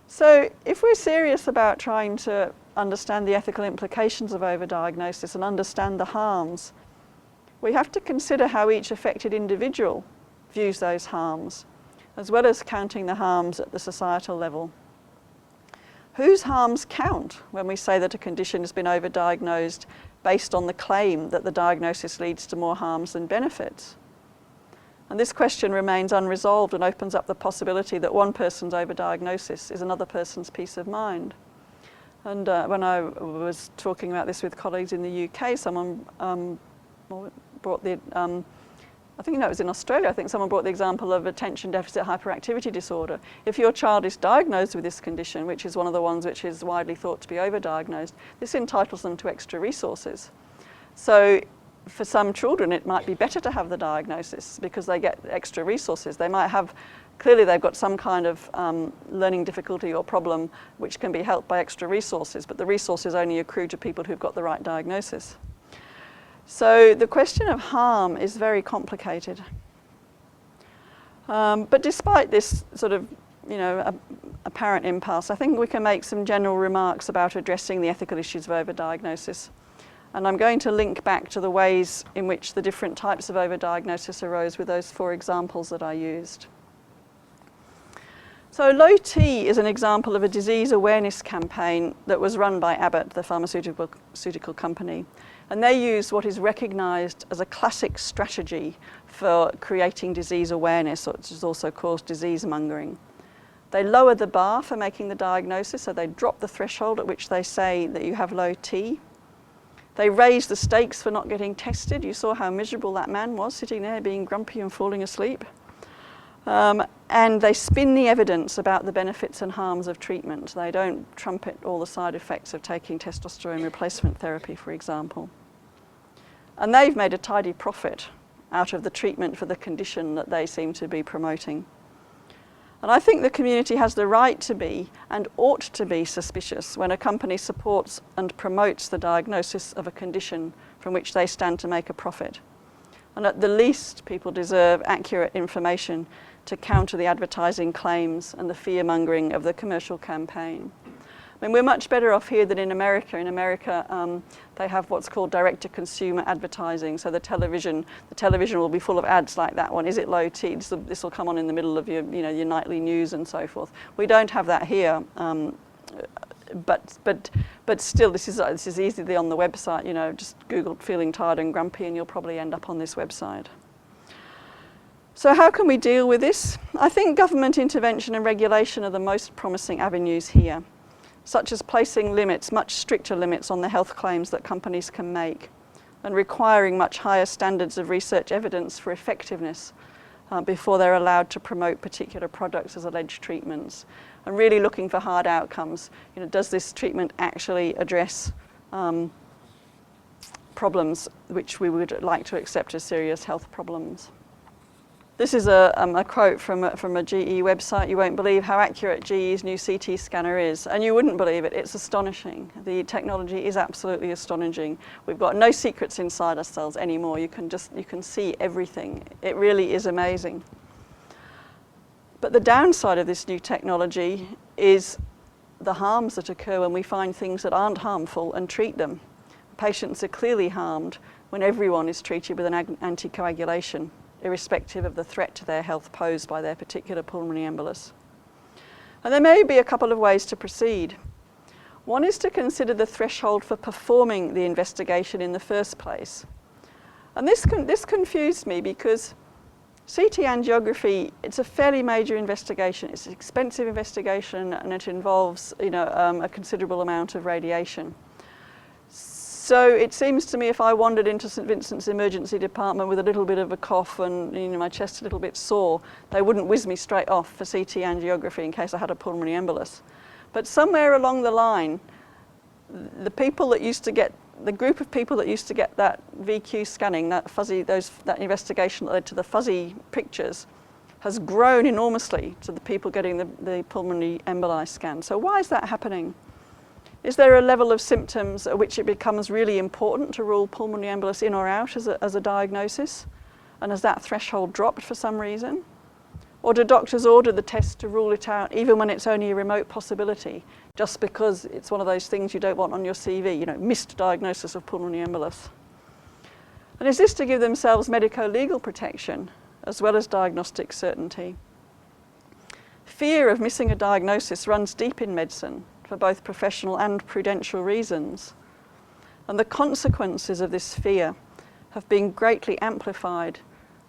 So if we're serious about trying to understand the ethical implications of overdiagnosis and understand the harms, we have to consider how each affected individual views those harms, as well as counting the harms at the societal level. Whose harms count when we say that a condition has been overdiagnosed based on the claim that the diagnosis leads to more harms than benefits? And this question remains unresolved and opens up the possibility that one person's overdiagnosis is another person's peace of mind. And when I was talking about this with colleagues in the UK, someone brought the I think it was in Australia, I think someone brought the example of attention deficit hyperactivity disorder. If your child is diagnosed with this condition, which is one of the ones which is widely thought to be overdiagnosed, this entitles them to extra resources. So for some children, it might be better to have the diagnosis because they get extra resources. They might have, clearly they've got some kind of learning difficulty or problem which can be helped by extra resources, but the resources only accrue to people who've got the right diagnosis. So the question of harm is very complicated. But despite this sort of, apparent impasse, I think we can make some general remarks about addressing the ethical issues of overdiagnosis. And I'm going to link back to the ways in which the different types of overdiagnosis arose with those 4 examples that I used. So low T is an example of a disease awareness campaign that was run by Abbott, the pharmaceutical company. And they use what is recognised as a classic strategy for creating disease awareness, which is also called disease mongering. They lower the bar for making the diagnosis, so they drop the threshold at which they say that you have low T. They raise the stakes for not getting tested. You saw how miserable that man was, sitting there being grumpy and falling asleep. And they spin the evidence about the benefits and harms of treatment. They don't trumpet all the side effects of taking testosterone replacement therapy, for example. And they've made a tidy profit out of the treatment for the condition that they seem to be promoting. And I think the community has the right to be and ought to be suspicious when a company supports and promotes the diagnosis of a condition from which they stand to make a profit. And at the least, people deserve accurate information to counter the advertising claims and the fear-mongering of the commercial campaign. I mean, we're much better off here than in America. In America, they have what's called direct-to-consumer advertising. So the television will be full of ads like that one. Is it low T? This will come on in the middle of your nightly news and so forth. We don't have that here. But still, this is easily on the website. Just Google feeling tired and grumpy, and you'll probably end up on this website. So how can we deal with this? I think government intervention and regulation are the most promising avenues here, such as placing limits, much stricter limits on the health claims that companies can make, and requiring much higher standards of research evidence for effectiveness before they're allowed to promote particular products as alleged treatments, and really looking for hard outcomes. You know, does this treatment actually address problems which we would like to accept as serious health problems? This is a quote from a GE website. You won't believe how accurate GE's new CT scanner is, and you wouldn't believe it. It's astonishing. The technology is absolutely astonishing. We've got no secrets inside ourselves anymore. You can see everything. It really is amazing. But the downside of this new technology is the harms that occur when we find things that aren't harmful and treat them. Patients are clearly harmed when everyone is treated with an anticoagulation, irrespective of the threat to their health posed by their particular pulmonary embolus. And there may be a couple of ways to proceed. One is to consider the threshold for performing the investigation in the first place. And this confused me because CT angiography, it's a fairly major investigation. It's an expensive investigation and it involves, you know, a considerable amount of radiation. So it seems to me if I wandered into St Vincent's emergency department with a little bit of a cough and, you know, my chest a little bit sore, they wouldn't whiz me straight off for CT angiography in case I had a pulmonary embolus. But somewhere along the line, the group of people that used to get that VQ scanning, that investigation that led to the fuzzy pictures, has grown enormously to the people getting the pulmonary emboli scan. So why is that happening? Is there a level of symptoms at which it becomes really important to rule pulmonary embolus in or out as a diagnosis? And has that threshold dropped for some reason? Or do doctors order the test to rule it out even when it's only a remote possibility, just because it's one of those things you don't want on your CV, you know, missed diagnosis of pulmonary embolus? And is this to give themselves medico-legal protection as well as diagnostic certainty? Fear of missing a diagnosis runs deep in medicine, for both professional and prudential reasons. And the consequences of this fear have been greatly amplified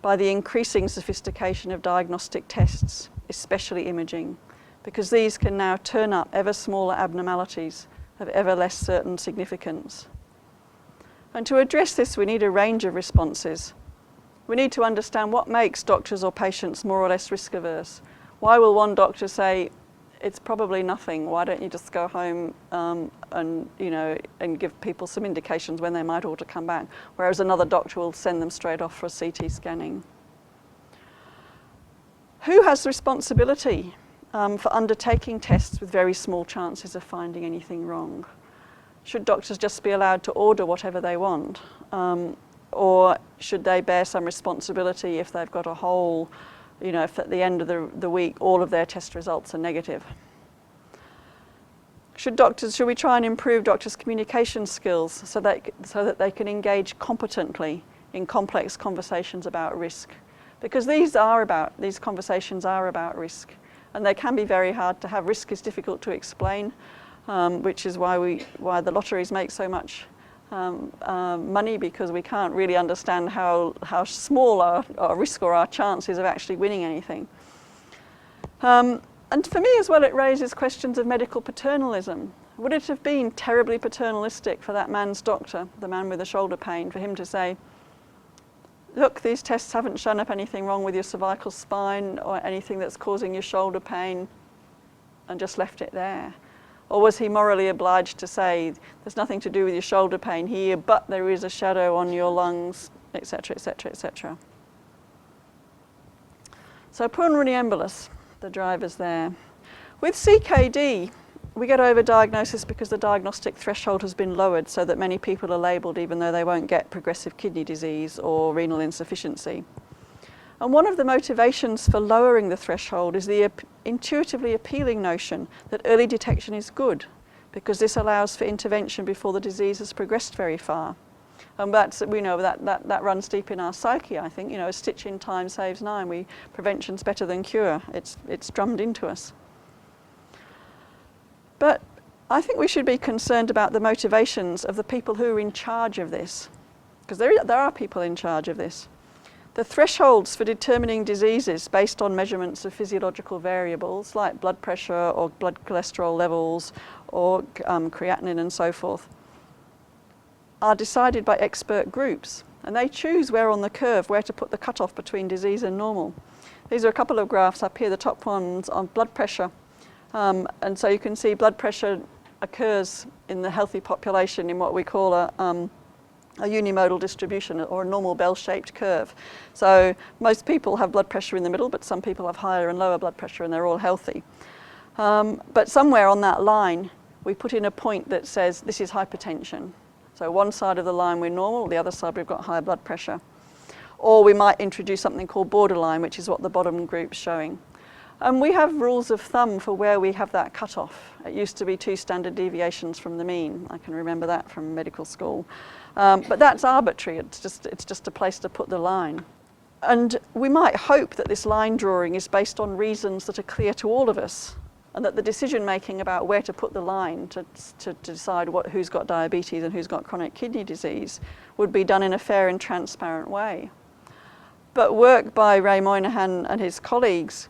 by the increasing sophistication of diagnostic tests, especially imaging, because these can now turn up ever smaller abnormalities of ever less certain significance. And to address this, we need a range of responses. We need to understand what makes doctors or patients more or less risk averse. Why will one doctor say, it's probably nothing, why don't you just go home and give people some indications when they might ought to come back, whereas another doctor will send them straight off for a CT scanning. Who has responsibility for undertaking tests with very small chances of finding anything wrong? Should doctors just be allowed to order whatever they want? Or should they bear some responsibility if they've got a whole, you know, if at the end of the week all of their test results are negative? Should we try and improve doctors' communication skills so that they can engage competently in complex conversations about risk? Because these conversations are about risk, and they can be very hard to have. Risk is difficult to explain, which is why the lotteries make so much money, because we can't really understand how small our risk or our chances of actually winning anything. And for me as well, it raises questions of medical paternalism. Would it have been terribly paternalistic for that man's doctor, the man with the shoulder pain, for him to say, look, these tests haven't shown up anything wrong with your cervical spine or anything that's causing your shoulder pain, and just left it there? Or was he morally obliged to say, there's nothing to do with your shoulder pain here, but there is a shadow on your lungs, etc., etc., etc. So pulmonary embolus, the drivers there. With CKD, we get overdiagnosis because the diagnostic threshold has been lowered so that many people are labelled even though they won't get progressive kidney disease or renal insufficiency. And one of the motivations for lowering the threshold is the intuitively appealing notion that early detection is good, because this allows for intervention before the disease has progressed very far. And we know that runs deep in our psyche, I think. You know, a stitch in time saves 9. Prevention's better than cure. It's drummed into us. But I think we should be concerned about the motivations of the people who are in charge of this, because there are people in charge of this. The thresholds for determining diseases based on measurements of physiological variables like blood pressure or blood cholesterol levels or creatinine and so forth are decided by expert groups, and they choose where on the curve, where to put the cutoff between disease and normal. These are a couple of graphs up here, the top one's on blood pressure. And so you can see blood pressure occurs in the healthy population in what we call a unimodal distribution or a normal bell-shaped curve. So most people have blood pressure in the middle, but some people have higher and lower blood pressure and they're all healthy. But somewhere on that line, we put in a point that says this is hypertension. So one side of the line we're normal, the other side we've got high blood pressure. Or we might introduce something called borderline, which is what the bottom group's showing. And we have rules of thumb for where we have that cutoff. It used to be 2 standard deviations from the mean. I can remember that from medical school. But that's arbitrary. It's just a place to put the line. And we might hope that this line drawing is based on reasons that are clear to all of us, and that the decision making about where to put the line to decide who's got diabetes and who's got chronic kidney disease would be done in a fair and transparent way. But work by Ray Moynihan and his colleagues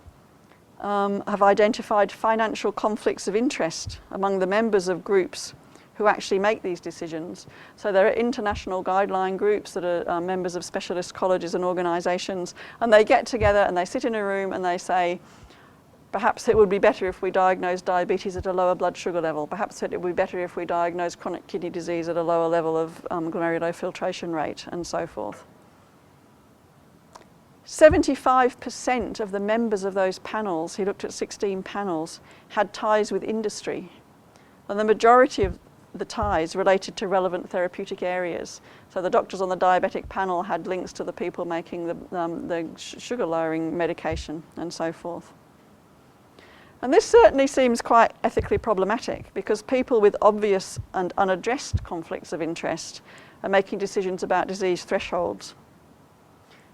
have identified financial conflicts of interest among the members of groups who actually make these decisions. So there are international guideline groups that are members of specialist colleges and organisations, and they get together and they sit in a room and they say, perhaps it would be better if we diagnosed diabetes at a lower blood sugar level. Perhaps it would be better if we diagnosed chronic kidney disease at a lower level of glomerular filtration rate, and so forth. 75% of the members of those panels, he looked at 16 panels, had ties with industry. And the majority of the ties related to relevant therapeutic areas. So the doctors on the diabetic panel had links to the people making the sugar-lowering medication, and so forth. And this certainly seems quite ethically problematic, because people with obvious and unaddressed conflicts of interest are making decisions about disease thresholds.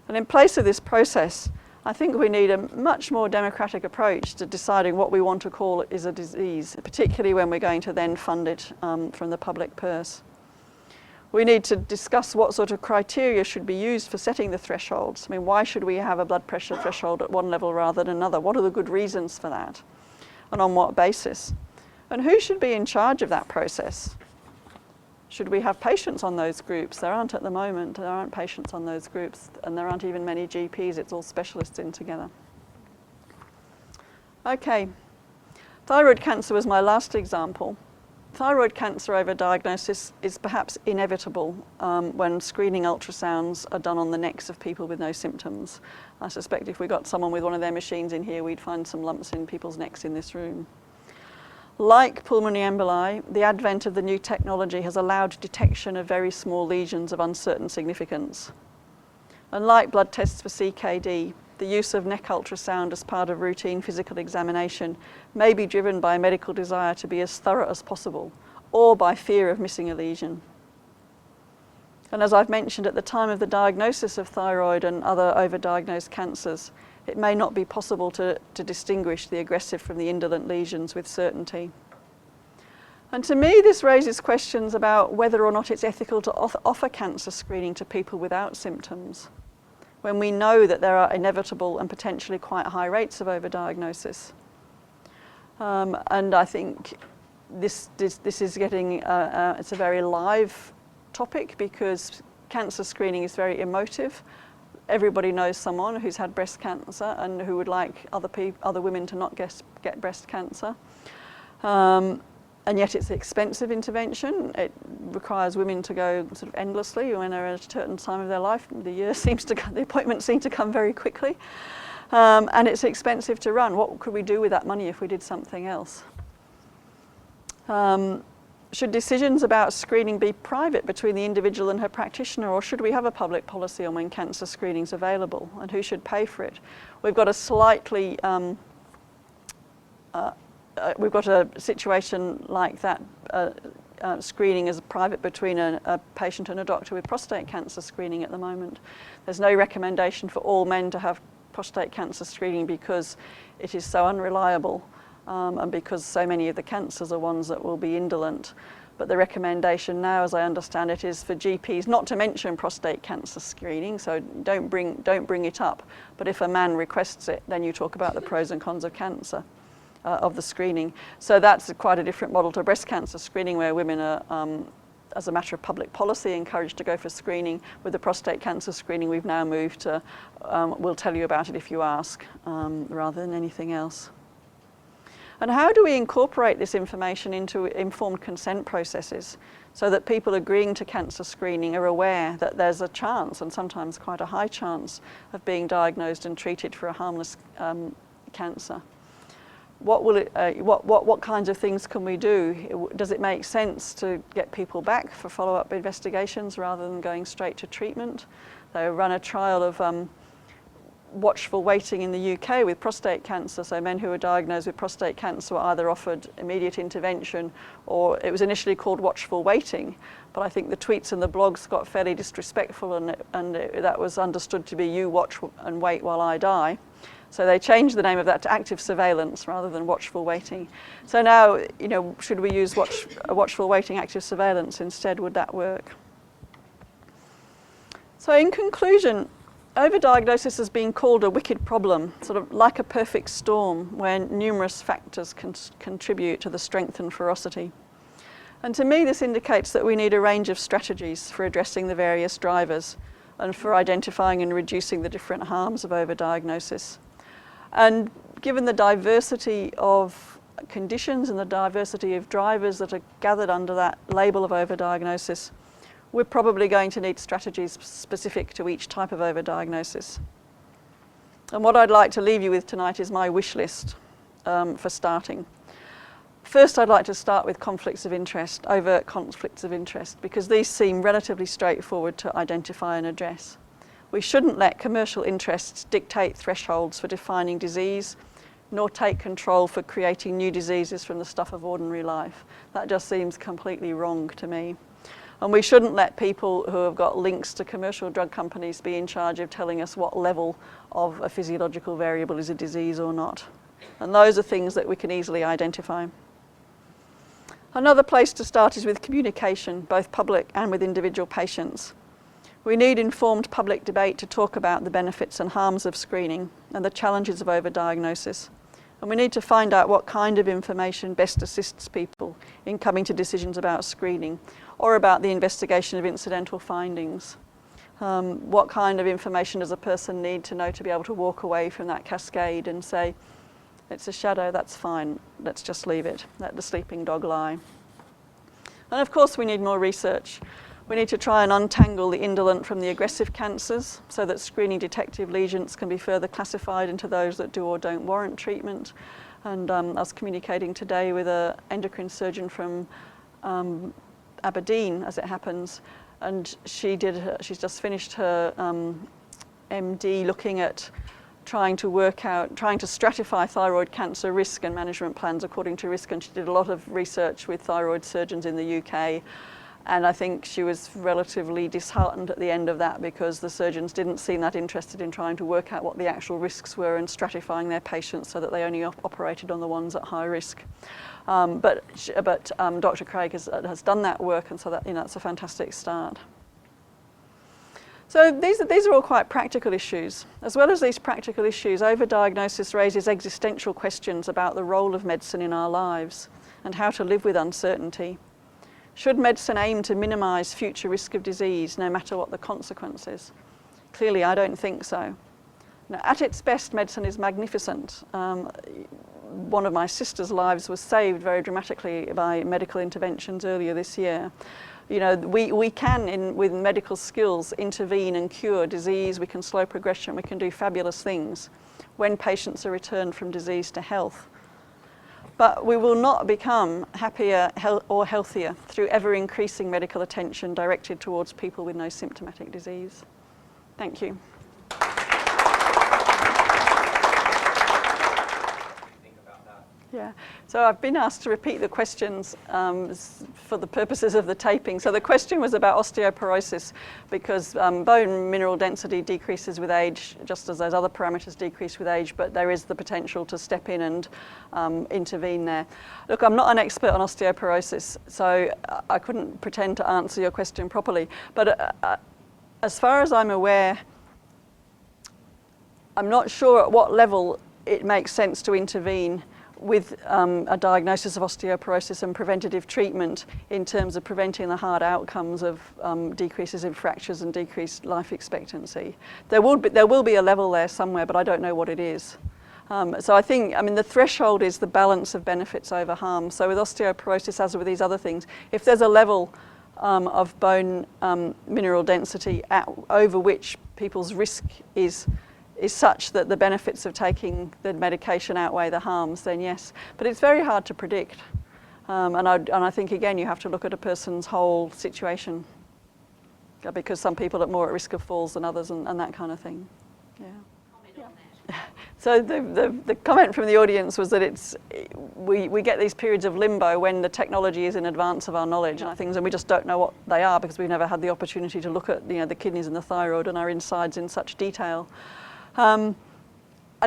And in place of this process, I think we need a much more democratic approach to deciding what we want to call is a disease, particularly when we're going to then fund it from the public purse. We need to discuss what sort of criteria should be used for setting the thresholds. I mean, why should we have a blood pressure threshold at one level rather than another? What are the good reasons for that? And on what basis? And who should be in charge of that process? Should we have patients on those groups? There aren't at the moment. There aren't patients on those groups, and there aren't even many GPs. It's all specialists in together. Okay, thyroid cancer was my last example. Thyroid cancer overdiagnosis is perhaps inevitable when screening ultrasounds are done on the necks of people with no symptoms. I suspect if we got someone with one of their machines in here, we'd find some lumps in people's necks in this room. Like pulmonary emboli, the advent of the new technology has allowed detection of very small lesions of uncertain significance. And like blood tests for CKD, the use of neck ultrasound as part of routine physical examination may be driven by a medical desire to be as thorough as possible, or by fear of missing a lesion. And as I've mentioned, at the time of the diagnosis of thyroid and other overdiagnosed cancers, it may not be possible to distinguish the aggressive from the indolent lesions with certainty. And to me, this raises questions about whether or not it's ethical to offer cancer screening to people without symptoms, when we know that there are inevitable and potentially quite high rates of overdiagnosis. And I think this is getting, it's a very live topic, because cancer screening is very emotive. Everybody knows someone who's had breast cancer and who would like other women to not get breast cancer. And yet it's an expensive intervention. It requires women to go sort of endlessly when they're at a certain time of their life. The appointments seem to come very quickly. And it's expensive to run. What could we do with that money if we did something else? Should decisions about screening be private between the individual and her practitioner, or should we have a public policy on when cancer screening is available, and who should pay for it? We've got a slightly, we've got a situation like that. Screening is private between a patient and a doctor with prostate cancer screening at the moment. There's no recommendation for all men to have prostate cancer screening because it is so unreliable. And because so many of the cancers are ones that will be indolent. But the recommendation now, as I understand it, is for GPs not to mention prostate cancer screening, so don't bring it up. But if a man requests it, then you talk about the pros and cons of cancer, of the screening. So that's quite a different model to breast cancer screening, where women are, as a matter of public policy, encouraged to go for screening. With the prostate cancer screening, we've now moved to, we'll tell you about it if you ask, rather than anything else. And how do we incorporate this information into informed consent processes so that people agreeing to cancer screening are aware that there's a chance, and sometimes quite a high chance, of being diagnosed and treated for a harmless cancer? What kinds of things can we do? Does it make sense to get people back for follow-up investigations rather than going straight to treatment? They run a trial of watchful waiting in the UK with prostate cancer. So men who were diagnosed with prostate cancer were either offered immediate intervention, or it was initially called watchful waiting. But I think the tweets and the blogs got fairly disrespectful, and that was understood to be "you watch and wait while I die." So they changed the name of that to active surveillance rather than watchful waiting. So now, you know, should we use watchful waiting, active surveillance instead? Would that work? So in conclusion, overdiagnosis has been called a wicked problem, sort of like a perfect storm where numerous factors contribute to the strength and ferocity. And to me, this indicates that we need a range of strategies for addressing the various drivers and for identifying and reducing the different harms of overdiagnosis. And given the diversity of conditions and the diversity of drivers that are gathered under that label of overdiagnosis, we're probably going to need strategies specific to each type of overdiagnosis. And what I'd like to leave you with tonight is my wish list for starting. First, I'd like to start with conflicts of interest, overt conflicts of interest, because these seem relatively straightforward to identify and address. We shouldn't let commercial interests dictate thresholds for defining disease, nor take control for creating new diseases from the stuff of ordinary life. That just seems completely wrong to me. And we shouldn't let people who have got links to commercial drug companies be in charge of telling us what level of a physiological variable is a disease or not. And those are things that we can easily identify. Another place to start is with communication, both public and with individual patients. We need informed public debate to talk about the benefits and harms of screening and the challenges of overdiagnosis. And we need to find out what kind of information best assists people in coming to decisions about screening or about the investigation of incidental findings. What kind of information does a person need to know to be able to walk away from that cascade and say, it's a shadow, that's fine, let's just leave it, let the sleeping dog lie. And of course we need more research. We need to try and untangle the indolent from the aggressive cancers so that screening detective lesions can be further classified into those that do or don't warrant treatment. And I was communicating today with an endocrine surgeon from Aberdeen, as it happens, and she's just finished her MD looking at trying to stratify thyroid cancer risk and management plans according to risk, and she did a lot of research with thyroid surgeons in the UK. And I think she was relatively disheartened at the end of that because the surgeons didn't seem that interested in trying to work out what the actual risks were and stratifying their patients so that they only operated on the ones at high risk. But Dr. Craig has done that work, and so that, that's a fantastic start. So these are all quite practical issues. As well as these practical issues, overdiagnosis raises existential questions about the role of medicine in our lives and how to live with uncertainty. Should medicine aim to minimise future risk of disease, no matter what the consequences? Clearly, I don't think so. Now, at its best, medicine is magnificent. One of my sister's lives was saved very dramatically by medical interventions earlier this year. We can, with medical skills, intervene and cure disease. We can slow progression. We can do fabulous things when patients are returned from disease to health. But we will not become happier or healthier through ever-increasing medical attention directed towards people with no symptomatic disease. Thank you. Think about that. Yeah, so I've been asked to repeat the questions for the purposes of the taping. So the question was about osteoporosis, because bone mineral density decreases with age, just as those other parameters decrease with age, but there is the potential to step in and intervene there. Look, I'm not an expert on osteoporosis, so I couldn't pretend to answer your question properly, but as far as I'm aware, I'm not sure at what level it makes sense to intervene with a diagnosis of osteoporosis and preventative treatment in terms of preventing the hard outcomes of decreases in fractures and decreased life expectancy. There will be a level there somewhere, but I don't know what it is. So I mean, the threshold is the balance of benefits over harm. So with osteoporosis, as with these other things, if there's a level of bone mineral density over which people's risk is such that the benefits of taking the medication outweigh the harms, then yes. But it's very hard to predict. And I think, again, you have to look at a person's whole situation, because some people are more at risk of falls than others and that kind of thing. Yeah. Comment on that. So the comment from the audience was that we get these periods of limbo when the technology is in advance of our knowledge and things, and we just don't know what they are because we've never had the opportunity to look at the kidneys and the thyroid and our insides in such detail. And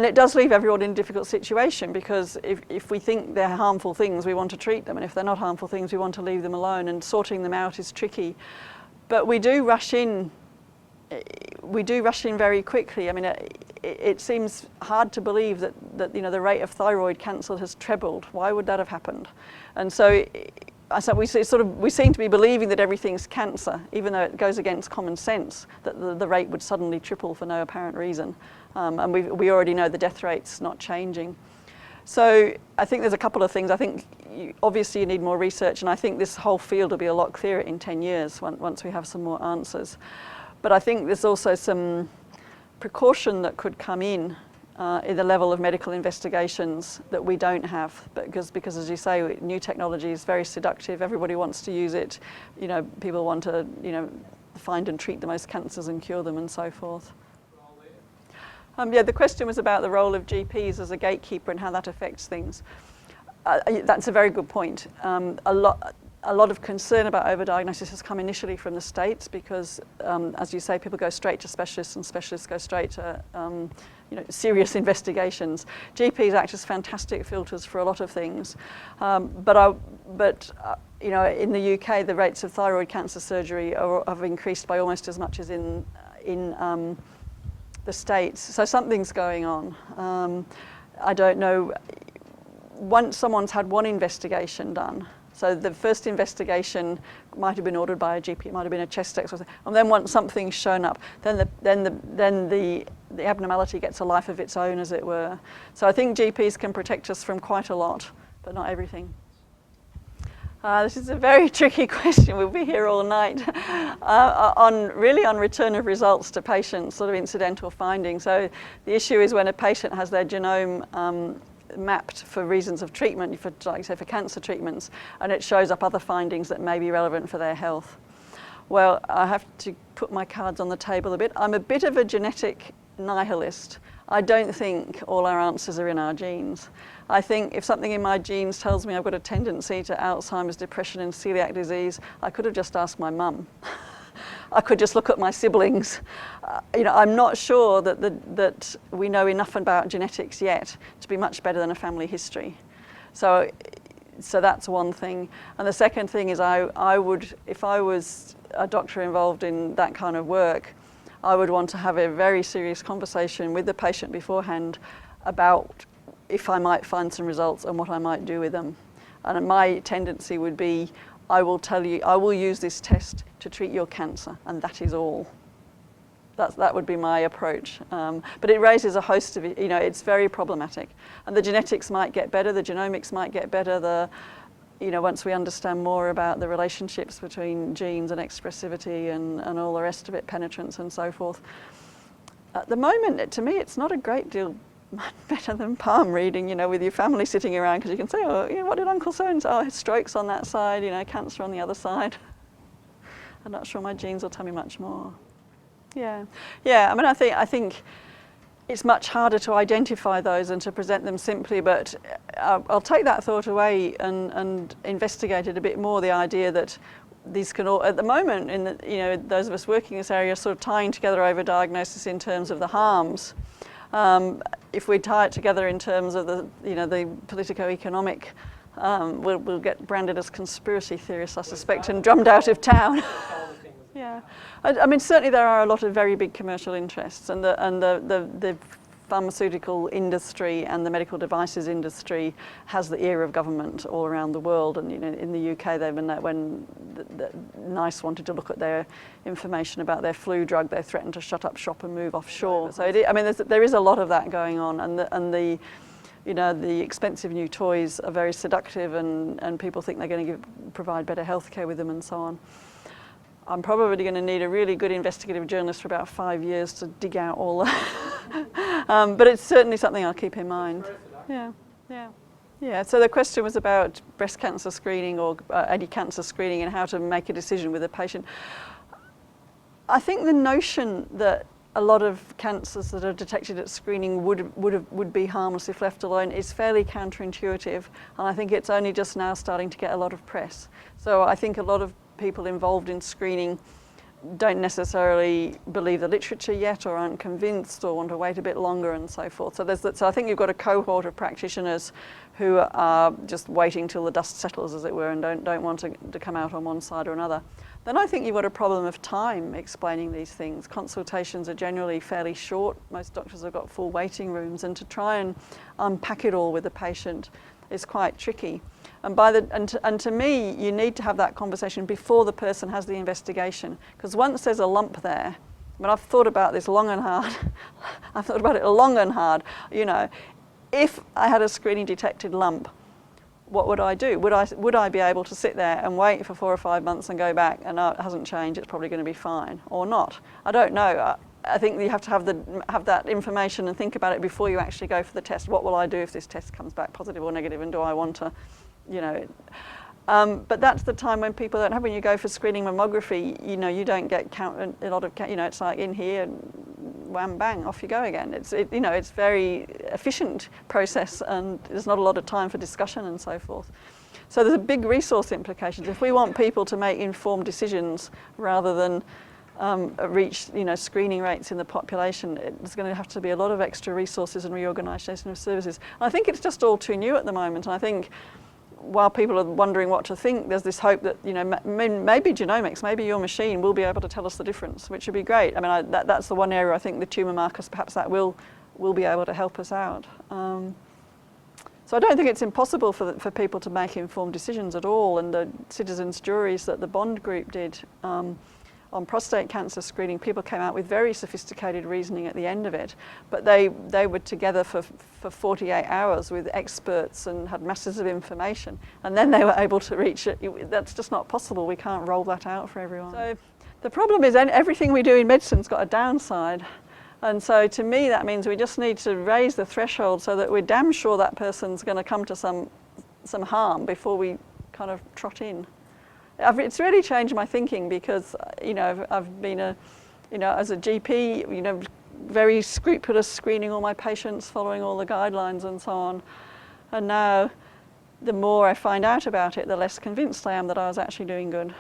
it does leave everyone in a difficult situation, because if we think they're harmful things, we want to treat them, and if they're not harmful things, we want to leave them alone, and sorting them out is tricky. But we do rush in very quickly. I mean, it seems hard to believe that the rate of thyroid cancer has trebled. Why would that have happened? And so we seem to be believing that everything's cancer, even though it goes against common sense that the rate would suddenly triple for no apparent reason. And we already know the death rate's not changing. So I think there's a couple of things. I think obviously you need more research, and I think this whole field will be a lot clearer in 10 years once we have some more answers. But I think there's also some precaution that could come in the level of medical investigations that we don't have, because as you say, new technology is very seductive. Everybody wants to use it. People want to find and treat the most cancers and cure them and so forth. Yeah, the question was about the role of GPs as a gatekeeper and how that affects things. That's a very good point. A lot of concern about overdiagnosis has come initially from the States because, as you say, people go straight to specialists and specialists go straight to serious investigations. GPs act as fantastic filters for a lot of things, but in the UK, the rates of thyroid cancer surgery have increased by almost as much as in the States. So something's going on. I don't know. Once someone's had one investigation done, so the first investigation might have been ordered by a GP, it might have been a chest X, and then once something's shown up, then the abnormality gets a life of its own, as it were. So I think GPs can protect us from quite a lot, but not everything. This is a very tricky question. We'll be here all night on return of results to patients, sort of incidental findings. So the issue is when a patient has their genome mapped for reasons of treatment, like say for cancer treatments, and it shows up other findings that may be relevant for their health. Well, I have to put my cards on the table a bit. I'm a bit of a genetic nihilist. I don't think all our answers are in our genes. I think if something in my genes tells me I've got a tendency to Alzheimer's, depression and celiac disease, I could have just asked my mum. I could just look at my siblings. I'm not sure that we know enough about genetics yet to be much better than a family history. So that's one thing. And the second thing is I would, if I was a doctor involved in that kind of work, I would want to have a very serious conversation with the patient beforehand about if I might find some results and what I might do with them. And my tendency would be, I will tell you, I will use this test to treat your cancer, and that is all. That would be my approach. But it raises a host of, it's very problematic. And the genetics might get better, the genomics might get better, once we understand more about the relationships between genes and expressivity and all the rest of it, penetrance and so forth. At the moment, to me, it's not a great deal better than palm reading, with your family sitting around, because you can say, what did Uncle so-and-so? Oh, strokes on that side, cancer on the other side. I'm not sure my genes will tell me much more. Yeah. I mean, I think it's much harder to identify those and to present them simply, but I'll take that thought away and investigate it a bit more, the idea that these can all, at the moment, in the, those of us working in this area are sort of tying together overdiagnosis in terms of the harms. If we tie it together in terms of the, the politico-economic, we'll get branded as conspiracy theorists, I suspect, and drummed out of town. Yeah, I mean, certainly there are a lot of very big commercial interests, and the pharmaceutical industry and the medical devices industry has the ear of government all around the world. And in the UK, when NICE wanted to look at their information about their flu drug, they threatened to shut up shop and move offshore. So I mean, there is a lot of that going on, and the expensive new toys are very seductive, and people think they're going to provide better healthcare with them and so on. I'm probably going to need a really good investigative journalist for about 5 years to dig out all that. But it's certainly something I'll keep in mind. Yeah. So the question was about breast cancer screening or any cancer screening and how to make a decision with a patient. I think the notion that a lot of cancers that are detected at screening would be harmless if left alone is fairly counterintuitive, and I think it's only just now starting to get a lot of press. So I think a lot of people involved in screening don't necessarily believe the literature yet, or aren't convinced, or want to wait a bit longer and so forth. So I think you've got a cohort of practitioners who are just waiting till the dust settles, as it were, and don't want to come out on one side or another. Then I think you've got a problem of time explaining these things. Consultations are generally fairly short. Most doctors have got full waiting rooms, and to try and unpack it all with the patient is quite tricky. And to me, you need to have that conversation before the person has the investigation, because once there's a lump there, I mean, I've thought about this long and hard. I've thought about it long and hard. If I had a screening detected lump, what would I do? Would I be able to sit there and wait for 4 or 5 months and go back and it hasn't changed, it's probably going to be fine, or not? I don't know. I think you have to have that information and think about it before you actually go for the test. What will I do if this test comes back positive or negative, and do I want to, but that's the time when people don't have. When you go for screening mammography, you don't get a lot of, it's like in here, wham bang, off you go again. It's it's very efficient process, and there's not a lot of time for discussion and so forth. So there's a big resource implications. If we want people to make informed decisions rather than reach screening rates in the population, it's going to have to be a lot of extra resources and reorganisation of services. And I think it's just all too new at the moment. And I think while people are wondering what to think, there's this hope that maybe genomics, maybe your machine will be able to tell us the difference, which would be great. I mean, that's the one area I think the tumour markers, perhaps that will be able to help us out. So I don't think it's impossible for people to make informed decisions at all. And the citizens' juries that the Bond Group did on prostate cancer screening, people came out with very sophisticated reasoning at the end of it, but they were together for 48 hours with experts and had masses of information, and then they were able to reach it. That's just not possible. We can't roll that out for everyone. So the problem is everything we do in medicine's got a downside, and so to me that means we just need to raise the threshold so that we're damn sure that person's going to come to some harm before we kind of trot in. It's really changed my thinking, because I've been as a GP, very scrupulous, screening all my patients, following all the guidelines and so on. And now the more I find out about it, the less convinced I am that I was actually doing good.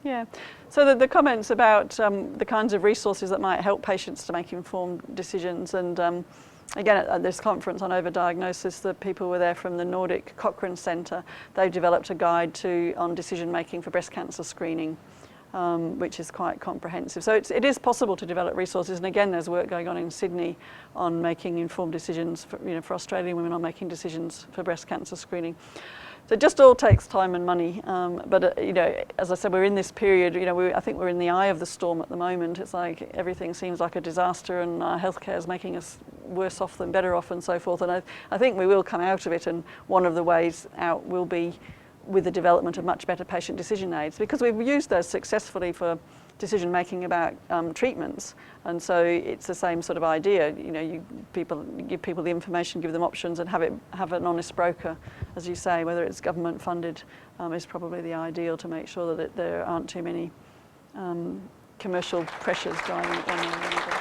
Yeah. So the comments about the kinds of resources that might help patients to make informed decisions, and again, at this conference on overdiagnosis, the people were there from the Nordic Cochrane Centre. They've developed a guide on decision making for breast cancer screening, which is quite comprehensive. So it is possible to develop resources, and again, there's work going on in Sydney on making informed decisions for Australian women on making decisions for breast cancer screening. So it just all takes time and money, but as I said, we're in this period. I think we're in the eye of the storm at the moment. It's like everything seems like a disaster, and our healthcare is making us worse off than better off, and so forth. And I think we will come out of it, and one of the ways out will be with the development of much better patient decision aids, because we've used those successfully for decision making about treatments, and so it's the same sort of idea. You give people the information, give them options, and have an honest broker, as you say, whether it's government funded, is probably the ideal to make sure that there aren't too many commercial pressures driving it one way or the other.